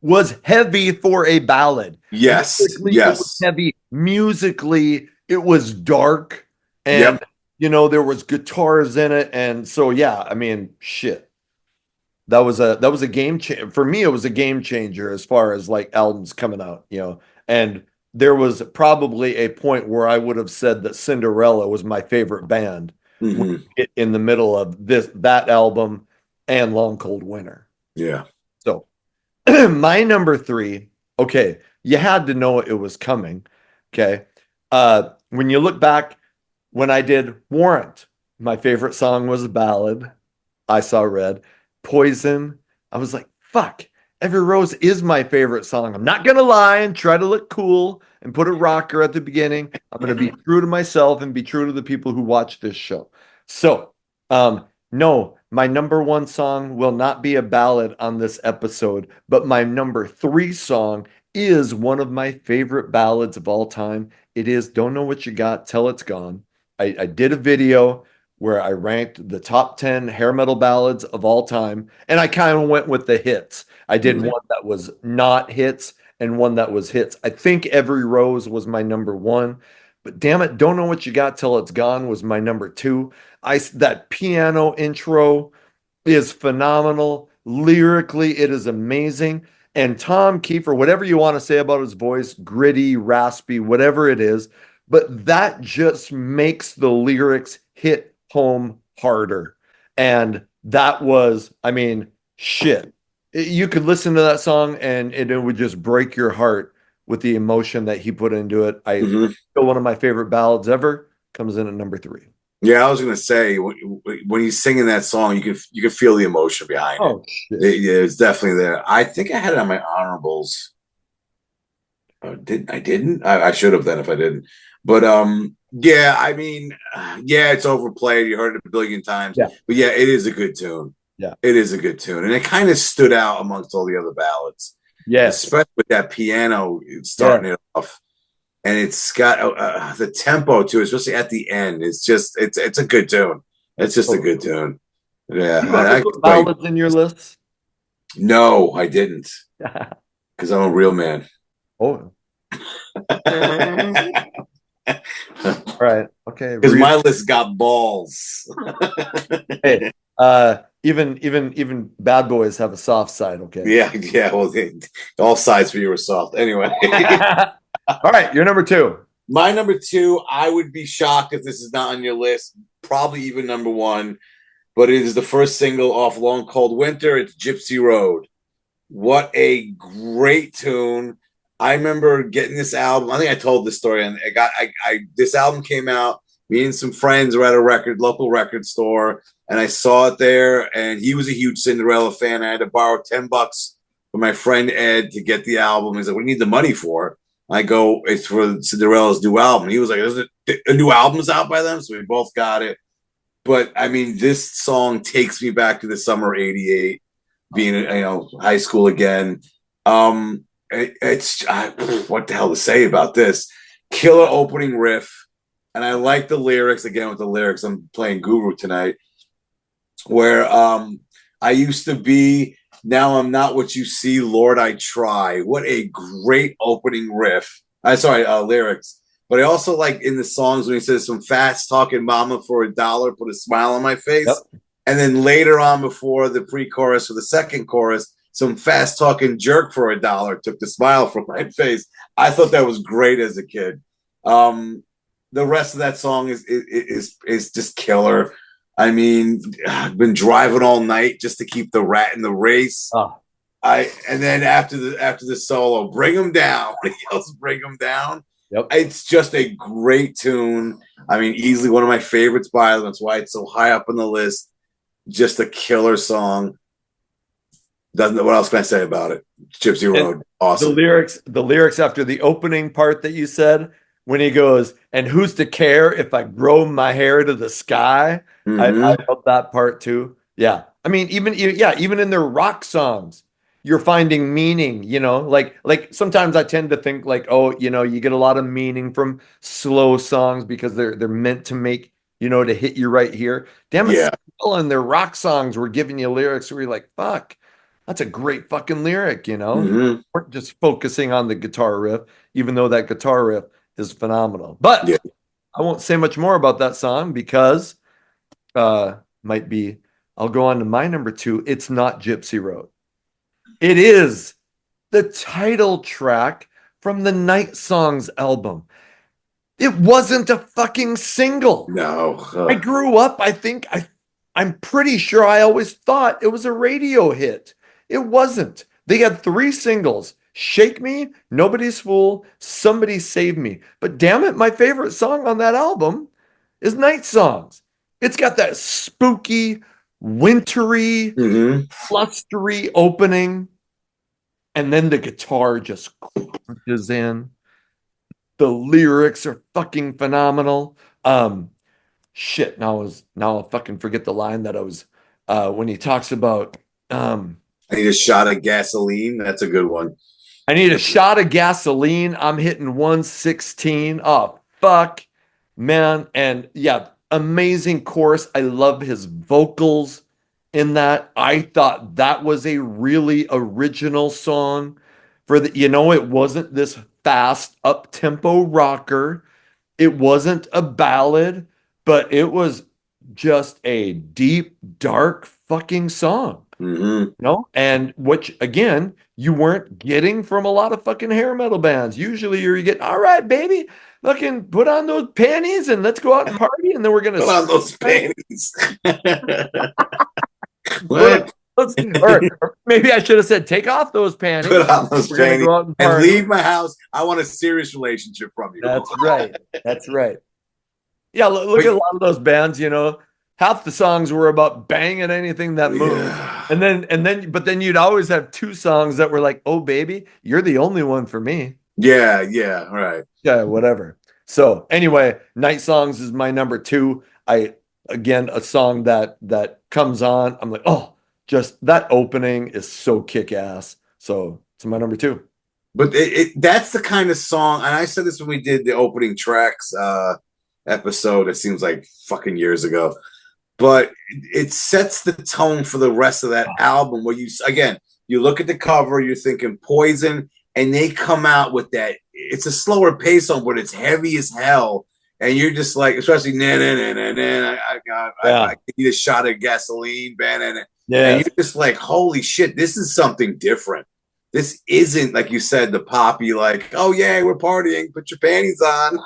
was heavy for a ballad. Yes, Lyrically, it was yes. heavy. Musically, it was dark. And, Yep. you know, there was guitars in it. And so, yeah, I mean, shit. That was a game changer. For me, it was a game changer as far as like albums coming out, you know. And there was probably a point where I would have said that Cinderella was my favorite band Mm-hmm. in the middle of that album and Long Cold Winter. Yeah. So my number three, okay, you had to know it was coming. Okay. When you look back, when I did Warrant, my favorite song was a ballad. I Saw Red. Poison. I was like, fuck. Every Rose is my favorite song. I'm not gonna lie and try to look cool and put a rocker at the beginning. I'm gonna be true to myself and be true to the people who watch this show. So, no, my number one song will not be a ballad on this episode, but my number three song is one of my favorite ballads of all time. It is Don't Know What You Got Till It's Gone. I did a video where I ranked the top 10 hair metal ballads of all time, and I kind of went with the hits. I did Mhm. one that was not hits and one that was hits. I think Every Rose was my number one, but damn it, Don't Know What You Got Till It's Gone was my number two. That piano intro is phenomenal. Lyrically, it is amazing. And Tom Kiefer, whatever you want to say about his voice, gritty, raspy, whatever it is, but that just makes the lyrics hit home harder. And that was, I mean, shit. You could listen to that song and it would just break your heart with the emotion that he put into it. I Mhm. feel one of my favorite ballads ever comes in at number three. Yeah, I was gonna say when he's singing that song, you can feel the emotion behind it. Oh shit. Yeah, it's definitely there. I think I had it on my honorables. I didn't. I should have then if I didn't. But yeah. I mean, yeah, it's overplayed. You heard it a billion times. Yeah. But yeah, it is a good tune. Yeah. It is a good tune, and it kind of stood out amongst all the other ballads, Yes. especially with that piano starting it off, and it's got the tempo too, especially at the end. It's a good tune. It's just a good tune. Yeah, Do you ever put ballads in your lists? No, I didn't, because I'm a real man. Oh, all right. Okay. Because my list got balls. Hey, even bad boys have a soft side. Okay. Yeah, yeah. Well, all sides for you are soft. Anyway, All right. You're number two. my number two. I would be shocked if this is not on your list. Probably even number one, but it is the first single off Long Cold Winter. It's Gypsy Road. What a great tune. I remember getting this album. I think I told this story, and this album came out. Me and some friends were at a local record store, and I saw it there. And he was a huge Cinderella fan. I had to borrow $10 from my friend Ed to get the album. He's like, "What do you need the money for?" I go, "It's for Cinderella's new album." He was like, "Is it a new album's out by them?" So we both got it. But I mean, this song takes me back to the summer '88, being high school again. It's what the hell to say about this? Killer opening riff, and I like the lyrics again. With the lyrics, I'm playing Guru tonight, where I used to be, now I'm not what you see, Lord, I try. What a great opening riff. Lyrics. But I also like in the songs when he says some fast talking mama for $1, put a smile on my face. Yep. And then later on, before the pre-chorus or the second chorus, some fast talking jerk for $1 took the smile from my face. I thought that was great as a kid. The rest of that song is just killer. I mean, I've been driving all night just to keep the rat in the race. Oh. And then after the solo, bring him down. When he yells, bring him down. Yep. It's just a great tune. I mean, easily one of my favorites by them. That's why it's so high up on the list. Just a killer song. What else can I say about it? Gypsy Road, awesome. The lyrics after the opening part that you said, when he goes, "And who's to care if I grow my hair to the sky?" Mm-hmm. I love that part too. Yeah, I mean, even in their rock songs, you're finding meaning. Like sometimes I tend to think like, oh, you get a lot of meaning from slow songs because they're meant to make to hit you right here. Damn it, Yeah. and their rock songs were giving you lyrics where you're like, fuck. That's a great fucking lyric, Mm-hmm. We're just focusing on the guitar riff, even though that guitar riff is phenomenal. But Yeah. I won't say much more about that song because might be I'll go on to my number two. It's not Gypsy Road. It is the title track from the Night Songs album. It wasn't a fucking single. No. I grew up, I'm pretty sure I always thought it was a radio hit. It wasn't. They had 3 singles: Shake Me, Nobody's Fool, Somebody Save Me. But damn it, my favorite song on that album is Night Songs. It's got that spooky, wintry, Mm-hmm. blustery opening, and then the guitar just crunches in. The lyrics are fucking phenomenal. Shit, now I'll fucking forget the line that I was when he talks about I need a shot of gasoline. That's a good one. I need a shot of gasoline. I'm hitting 116. Oh, fuck, man. And yeah, amazing chorus. I love his vocals in that. I thought that was a really original song it wasn't this fast up tempo rocker. It wasn't a ballad, but it was just a deep, dark fucking song. Mm-hmm. And which again, you weren't getting from a lot of fucking hair metal bands. Usually you get, all right, baby, fucking put on those panties and let's go out and party, and then we're gonna put on those panties. or maybe I should have said, take off those panties. Put on those we're gonna panties go out and and party. leave my house. I want a serious relationship from you. That's right. That's right. Yeah, look at a lot of those bands, half the songs were about banging anything that moved. Yeah. But then you'd always have 2 songs that were like, "Oh baby, you're the only one for me." Yeah, right. Yeah, whatever. So anyway, Night Songs is my number 2. Again, a song that comes on, I'm like, oh, just that opening is so kick-ass. So it's my number 2. But that's the kind of song, and I said this when we did the opening tracks episode, it seems like fucking years ago. But it sets the tone for the rest of that album where You look at the cover, you're thinking Poison, and they come out with that. It's a slower pace song, but it's heavy as hell. And you're just like, especially na na na na na. I need a shot of gasoline, man, and you're just like, holy shit, this is something different. This isn't like you said, the poppy, like, oh yeah, we're partying, put your panties on,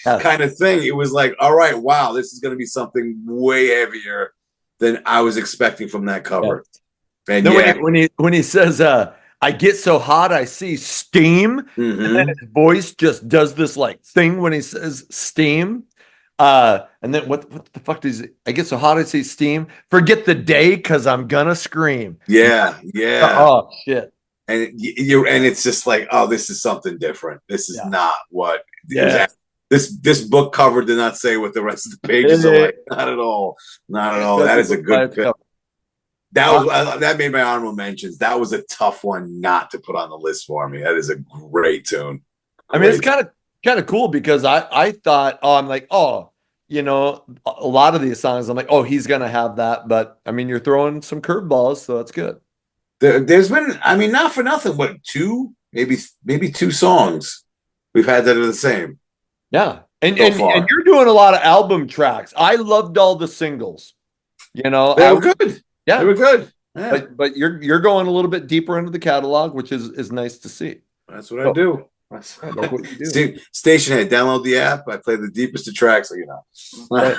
kind of thing. It was like, all right, wow, this is going to be something way heavier than I was expecting from that cover. Yeah. And then when he says, I get so hot I see steam, and then his voice just does this like thing when he says steam. And then what the fuck does he, I get so hot I see steam? Forget the day because I'm gonna scream. Yeah. Oh shit. And it's just like, oh, this is something different. This is not what this book cover did not say what the rest of the pages are like. Not at all. Not at all. That is a good pick. That made my honorable mentions. That was a tough one not to put on the list for me. That is a great tune. I mean, it's kind of cool because I thought, I'm like, you know, a lot of these songs, I'm like, he's gonna have that, but I mean, you're throwing some curveballs, so that's good. There's been, I mean, not for nothing, but maybe two songs we've had that are the same. Yeah, and you're doing a lot of album tracks. I loved all the singles. You know, they were good. Yeah, they were good. Yeah. But you're going a little bit deeper into the catalog, which is nice to see. That's what I do. That's what you do. Station head, download the app. I play the deepest of tracks, so you know. All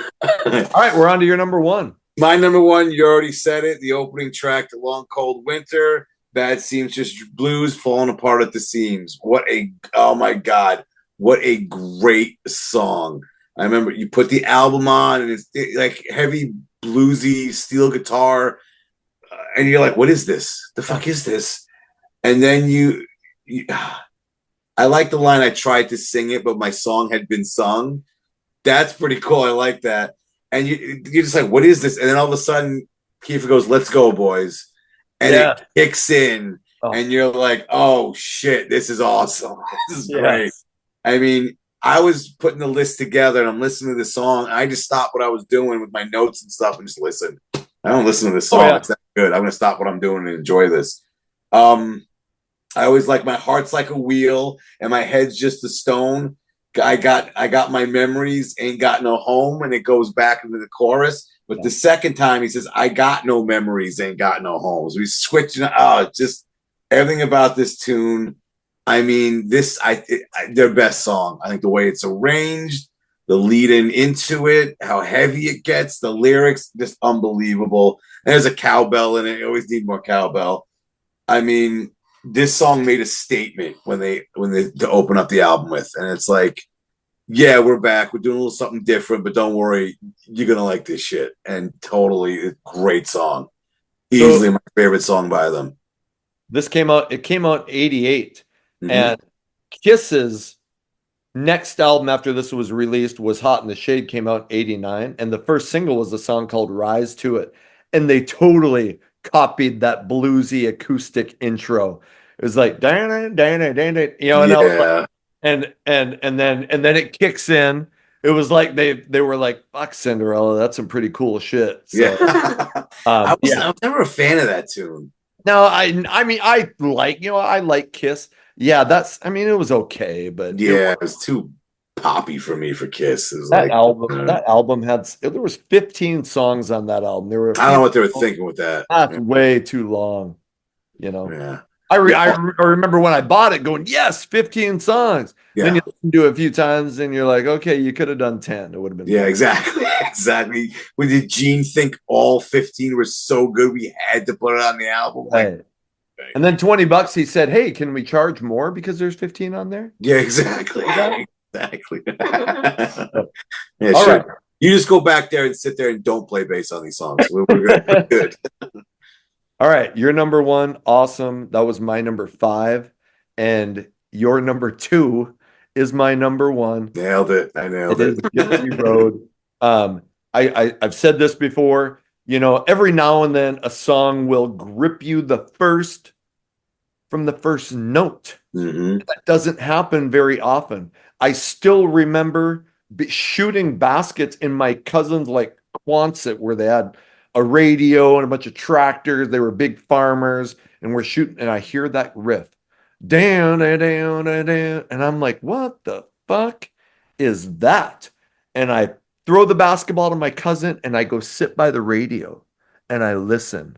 right, we're on to your number one. My number one, you already said it. The opening track to Long Cold Winter, Bad Seamstress Blues, Falling Apart at the Seams. Oh my God, what a great song. I remember you put the album on and it's like heavy bluesy steel guitar. And you're like, what is this? The fuck is this? And then I like the line, I tried to sing it, but my song had been sung. That's pretty cool. I like that. And you're just like, what is this? And then all of a sudden, Kiefer goes, let's go, boys. And it kicks in. And you're like, oh, shit, this is awesome. This is great. I mean, I was putting the list together, and I'm listening to the song. I just stopped what I was doing with my notes and stuff and just listen. I don't listen to this song. It's that good. I'm going to stop what I'm doing and enjoy this. I always like my heart's like a wheel, and my head's just a stone. I got my memories, ain't got no home, and it goes back into the chorus. But the second time he says, I got no memories, ain't got no homes. We switching. Just everything about this tune. I mean, their best song. I think the way it's arranged, the lead-in into it, how heavy it gets, the lyrics, just unbelievable. And there's a cowbell in it. You always need more cowbell. I mean, this song made a statement when they to open up the album with, and it's like, yeah, we're back. We're doing a little something different, but don't worry, you're gonna like this shit. And totally, great song, easily my favorite song by them. This came out. It came out in '88, and Kiss's next album after this was released was Hot in the Shade. Came out in '89, and the first single was a song called "Rise to It," and they totally copied that bluesy acoustic intro. It was like Dana, Dana, Dana, you know, and I was like, and then it kicks in. It was like they were like, fuck Cinderella, that's some pretty cool shit. So, I was never a fan of that tune. No, I mean I like Kiss. Yeah, it was okay, but it was too poppy for me for Kiss. That album had there was 15 songs on that album. There were I don't know what they were thinking with that. That's way too long, you know. Yeah. I remember when I bought it going, yes, 15 songs. Yeah. Then you listen to it a few times and you're like, okay, you could have done 10. It would have been better. Exactly. Exactly. When did Gene think all 15 were so good we had to put it on the album? Right. And then $20, he said, hey, can we charge more because there's 15 on there? Yeah, exactly. Exactly. Yeah, all sure. Right. You just go back there and sit there and don't play bass on these songs. We're good. We're good. All right, your number one, awesome. That was my number 5, and your number 2 is my number 1. Nailed it. I nailed it. Gypsy Road. I've said this before. You know, every now and then a song will grip you from the first note. That doesn't happen very often. I still remember shooting baskets in my cousin's like Quonset where they had a radio and a bunch of tractors. They were big farmers, and we're shooting, and I hear that riff. Down, down, down. And I'm like, what the fuck is that? And I throw the basketball to my cousin and I go sit by the radio and I listen.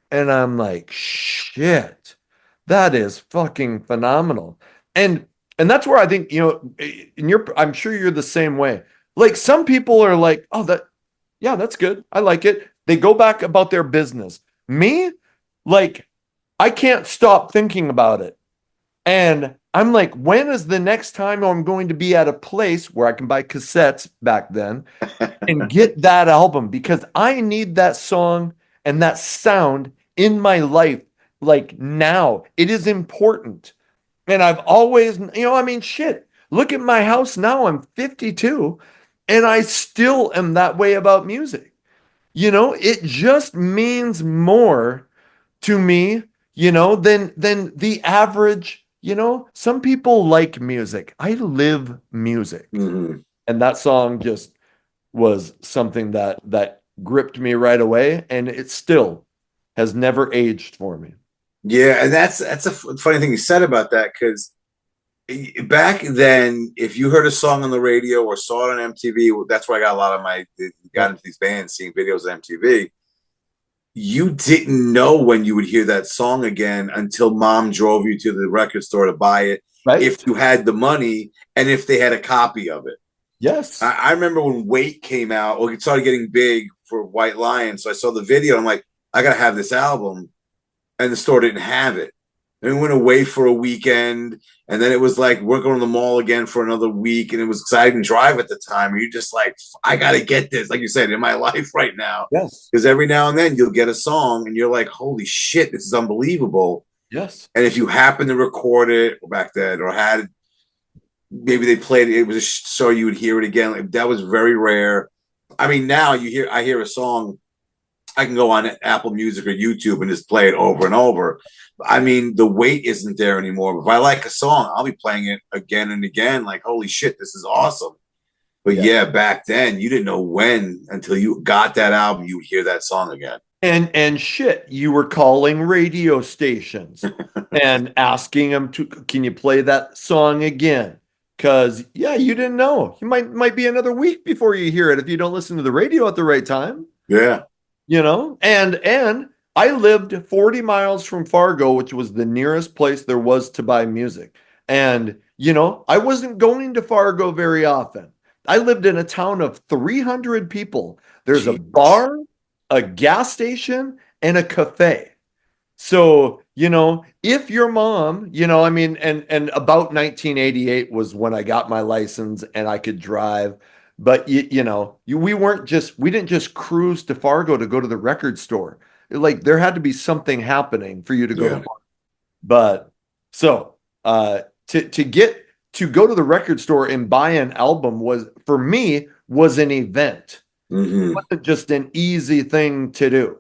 And I'm like, shit, that is fucking phenomenal. And and that's where I think, and I'm sure you're the same way. Like some people are like, oh, yeah, that's good. I like it. They go back about their business. Me, like, I can't stop thinking about it. And I'm like, when is the next time I'm going to be at a place where I can buy cassettes back then and get that album? Because I need that song and that sound in my life like now. It is important. And I've always, I mean, shit. Look at my house now. I'm 52 and I still am that way about music. It just means more to me, than the average, some people like music. I live music. Mhm. And that song just was something that gripped me right away and it still has never aged for me. Yeah, and that's a funny thing you said about that because back then, if you heard a song on the radio or saw it on MTV, that's where I got a lot of got into these bands, seeing videos on MTV. You didn't know when you would hear that song again until mom drove you to the record store to buy it, Right? if you had the money and if they had a copy of it. Yes. I remember when Wait came out, or it started getting big for White Lion. So I saw the video. I'm like, I got to have this album. And the store didn't have it. And we went away for a weekend. And then it was like, we're going to the mall again for another week. And it was exciting drive at the time. And you're just like, I got to get this, like you said, in my life right now. Yes. Because every now and then you'll get a song and you're like, holy shit, this is unbelievable. Yes. And if you happen to record it back then or had, maybe they played it, it was a show you would hear it again. Like, that was very rare. I mean, now I hear a song, I can go on Apple Music or YouTube and just play it over and over. I mean, the weight isn't there anymore. If I like a song, I'll be playing it again and again. Like, holy shit, this is awesome. But yeah, back then you didn't know when until you got that album you would hear that song again. And shit, you were calling radio stations and asking them can you play that song again? Because you didn't know. You might be another week before you hear it if you don't listen to the radio at the right time. Yeah. And I lived 40 miles from Fargo, which was the nearest place there was to buy music. And, I wasn't going to Fargo very often. I lived in a town of 300 people. There's a bar, a gas station, and a cafe. So, if your mom, I mean, and about 1988 was when I got my license and I could drive. But we didn't just cruise to Fargo to go to the record store. Like there had to be something happening for you to go to Fargo. But so to go to the record store and buy an album was for me was an event. Mm-hmm. It wasn't just an easy thing to do,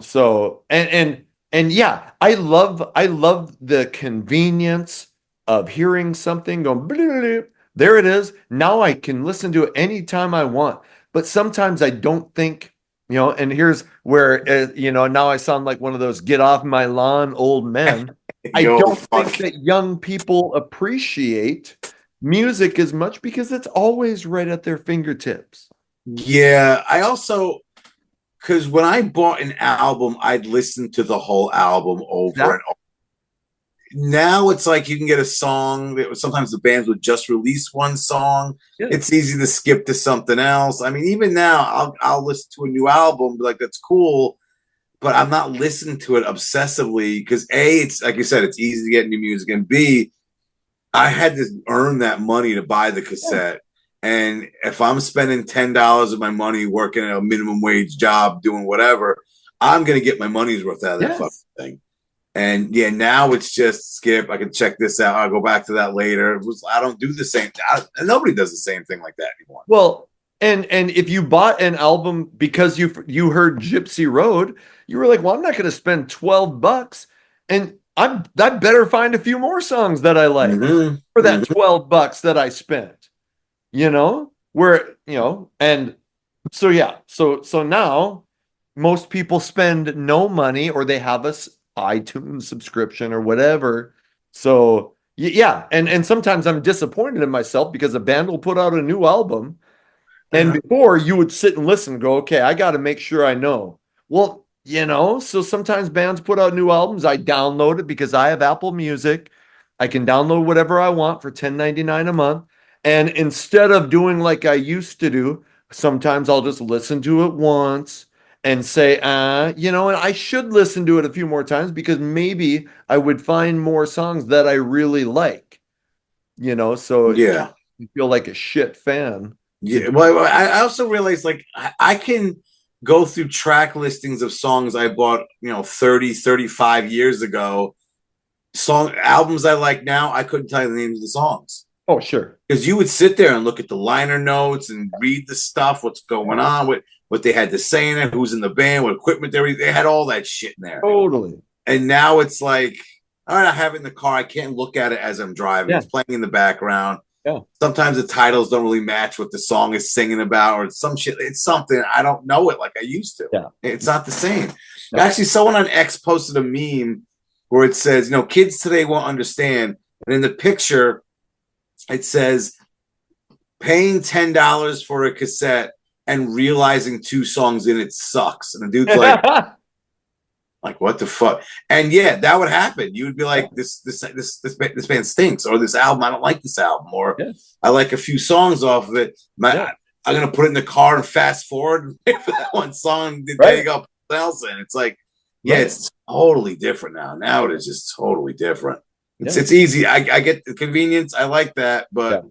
So and yeah, I love the convenience of hearing something going blah, blah, blah. There it is. Now I can listen to it anytime I want. But sometimes I don't think, and here's where, now I sound like one of those get off my lawn old men. I don't think that young people appreciate music as much because it's always right at their fingertips. Yeah. I also, because when I bought an album, I'd listen to the whole album over and over. Now it's like you can get a song that sometimes the bands would just release one song. Yeah. It's easy to skip to something else. I mean, even now I'll listen to a new album, like that's cool, but I'm not listening to it obsessively because A, it's like you said, it's easy to get new music, and B, I had to earn that money to buy the cassette. Yeah. And if I'm spending $10 of my money working at a minimum wage job doing whatever, I'm gonna get my money's worth out of that fucking thing. And yeah, now it's just skip. I can check this out. I'll go back to that later. I don't do the same. Nobody does the same thing like that anymore. Well, and if you bought an album because you heard Gypsy Road, you were like, well, I'm not going to spend $12, and I better find a few more songs that I like for that $12 that I spent. And so yeah, so now most people spend no money or they have a iTunes subscription or whatever. So yeah, and sometimes I'm disappointed in myself because a band will put out a new album and before you would sit and listen and go, okay, I got to make sure I know. Well, so sometimes bands put out new albums. I download it because I have Apple Music. I can download whatever I want for 10.99 a month. And instead of doing like I used to do, sometimes I'll just listen to it once and say, and I should listen to it a few more times because maybe I would find more songs that I really like, so Yeah. you feel like a shit fan to Yeah. do. Well, I also realized like I can go through track listings of songs I bought, 30, 35 years ago. Song albums I like now, I couldn't tell you the names of the songs. Oh, sure. Because you would sit there and look at the liner notes and read the stuff, what's going on, what they had to say in it, who's in the band, what equipment they had all that shit in there. Totally. And now it's like, all right, I have it in the car. I can't look at it as I'm driving. Yeah. It's playing in the background. Yeah. Sometimes the titles don't really match what the song is singing about, or some shit. It's something I don't know it like I used to. Yeah. It's not the same. No. Actually, someone on X posted a meme where it says, kids today won't understand. And in the picture, it says paying $10 for a cassette and realizing 2 songs in it sucks. And the dude's like, what the fuck? And yeah, that would happen. You would be like, this band stinks, or this album, I don't like this album, or I like a few songs off of it. I'm gonna put it in the car and fast forward for that one song. There you go, Nelson. It's like, it's totally different now. Now it is just totally different. It's easy. I get the convenience. I like that, but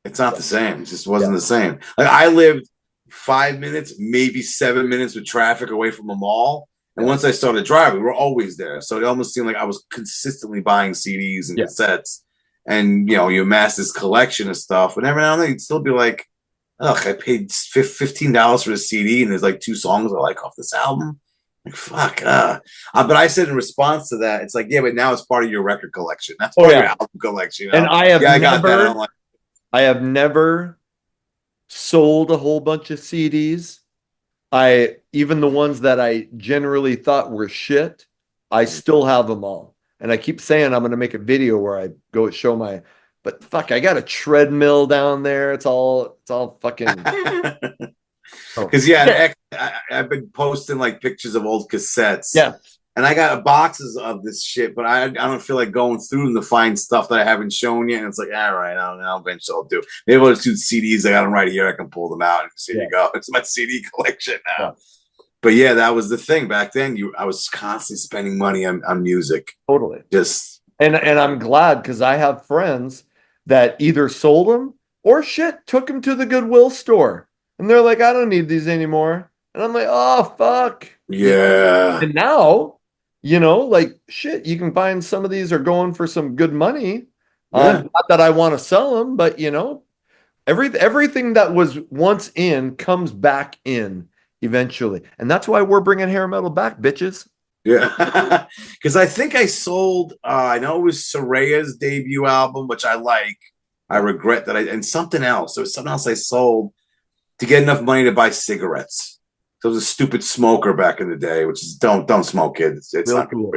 it's not the same. It just wasn't the same. Like I lived 5 minutes, maybe 7 minutes with traffic away from a mall. And once I started driving, we were always there. So it almost seemed like I was consistently buying CDs and cassettes. And, you amass this collection of stuff. And every now and then you'd still be like, ugh, I paid $15 for the CD and there's like 2 songs I like off this album. Like, fuck. But I said in response to that, it's like, yeah, but now it's part of your record collection. That's part of your album collection. And I have I got that. I have never sold a whole bunch of CDs. Even the ones that I generally thought were shit, I still have them all. And I keep saying I'm going to make a video where I go show but fuck, I got a treadmill down there. It's all fucking. Because I've been posting like pictures of old cassettes. Yeah. And I got boxes of this shit, but I don't feel like going through them to find stuff that I haven't shown yet. And it's like, all right, I don't know. Eventually I'll do. Maybe I'll just do CDs. I got them right here. I can pull them out and here you go. It's my CD collection now. Yeah. But yeah, that was the thing back then. I was constantly spending money on music. Totally. And I'm glad because I have friends that either sold them or took them to the Goodwill store. And they're like, I don't need these anymore. And I'm like, oh, fuck. Yeah. And now, like shit, you can find some of these are going for some good money. Not that I want to sell them, but everything that was once in comes back in eventually. And that's why we're bringing hair metal back, bitches. Yeah. Because I think I sold, I know it was Soraya's debut album, which I like. I regret that and something else. There was something else I sold to get enough money to buy cigarettes. So I was a stupid smoker back in the day, which is don't smoke, kids. It's not cool.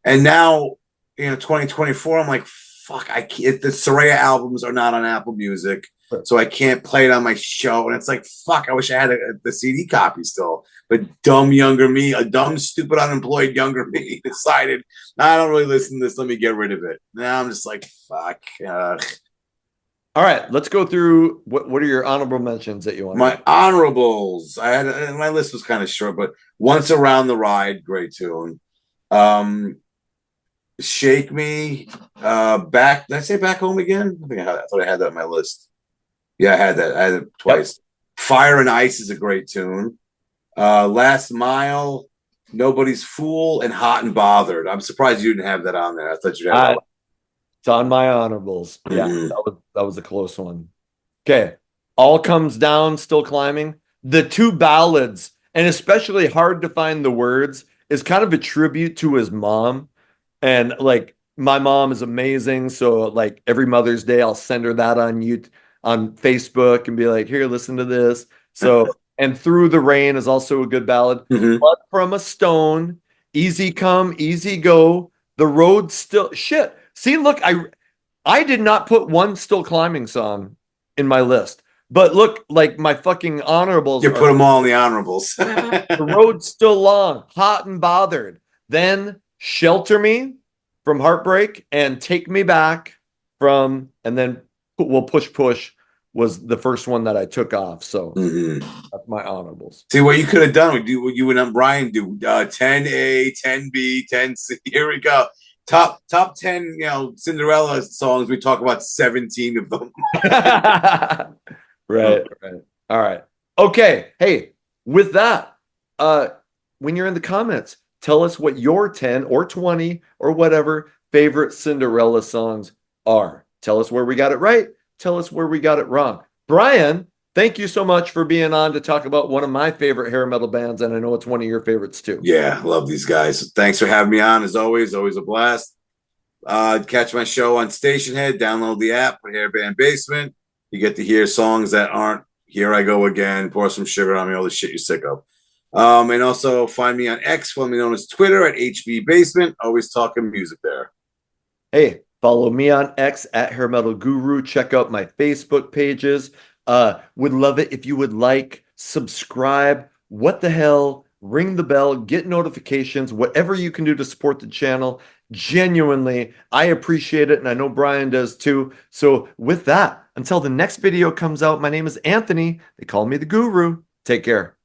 And now, 2024, I'm like, fuck, I can't. The Soraya albums are not on Apple Music, so I can't play it on my show. And it's like, fuck, I wish I had the CD copy still. But dumb younger me, a dumb, stupid, unemployed younger me decided, I don't really listen to this. Let me get rid of it. Now I'm just like, fuck. All right, let's go through what are your honorable mentions that you want? My honorables. My list was kind of short, but Once Around the Ride, great tune. Shake Me, Back. Did I say Back Home Again? I thought I had that on my list. Yeah, I had that. I had it twice. Yep. Fire and Ice is a great tune. Last Mile, Nobody's Fool, and Hot and Bothered. I'm surprised you didn't have that on there. I thought you'd have that. It's on my honorables. Yeah, that was a close one. Okay. All Comes Down, Still Climbing. The 2 ballads, and especially Hard to Find the Words, is kind of a tribute to his mom. And like my mom is amazing. So like every Mother's Day, I'll send her that on Facebook and be like, here, listen to this. So And Through the Rain is also a good ballad. Mhm. Blood from a Stone, Easy Come, Easy Go, The Road Still. Shit. See, look, I did not put one Still Climbing song in my list. But look, like my fucking honorables You are put them all in the honorables. The Road's Still Long, Hot and Bothered. Then Shelter Me from Heartbreak and Take Me Back from, and then Well Push Push was the first one that I took off. So Mhm. that's my honorables. See what you could have done. What you and Bryan do. 10A, 10B, 10C. Here we go. Top 10, Cinderella songs. We talk about 17 of them. Right, right. All right. Okay. Hey, with that, when you're in the comments, tell us what your 10 or 20 or whatever favorite Cinderella songs are. Tell us where we got it right. Tell us where we got it wrong. Bryan, thank you so much for being on to talk about one of my favorite hair metal bands, and I know it's one of your favorites too. Yeah, love these guys. Thanks for having me on. As always a blast. Catch my show on Stationhead. Download the app for Hairband Basement. You get to hear songs that aren't Here I Go Again, Pour Some Sugar on Me, all the shit you're sick of. And also find me on X, formerly known as Twitter, at HB Basement. Always talking music there. Hey, follow me on X at Hair Metal Guru. Check out my Facebook pages. Would love it if you would like, subscribe. What the hell? Ring the bell, get notifications, whatever you can do to support the channel. Genuinely, I appreciate it, and I know Bryan does too. So with that, until the next video comes out, my name is Anthony. They call me the Guru. Take care.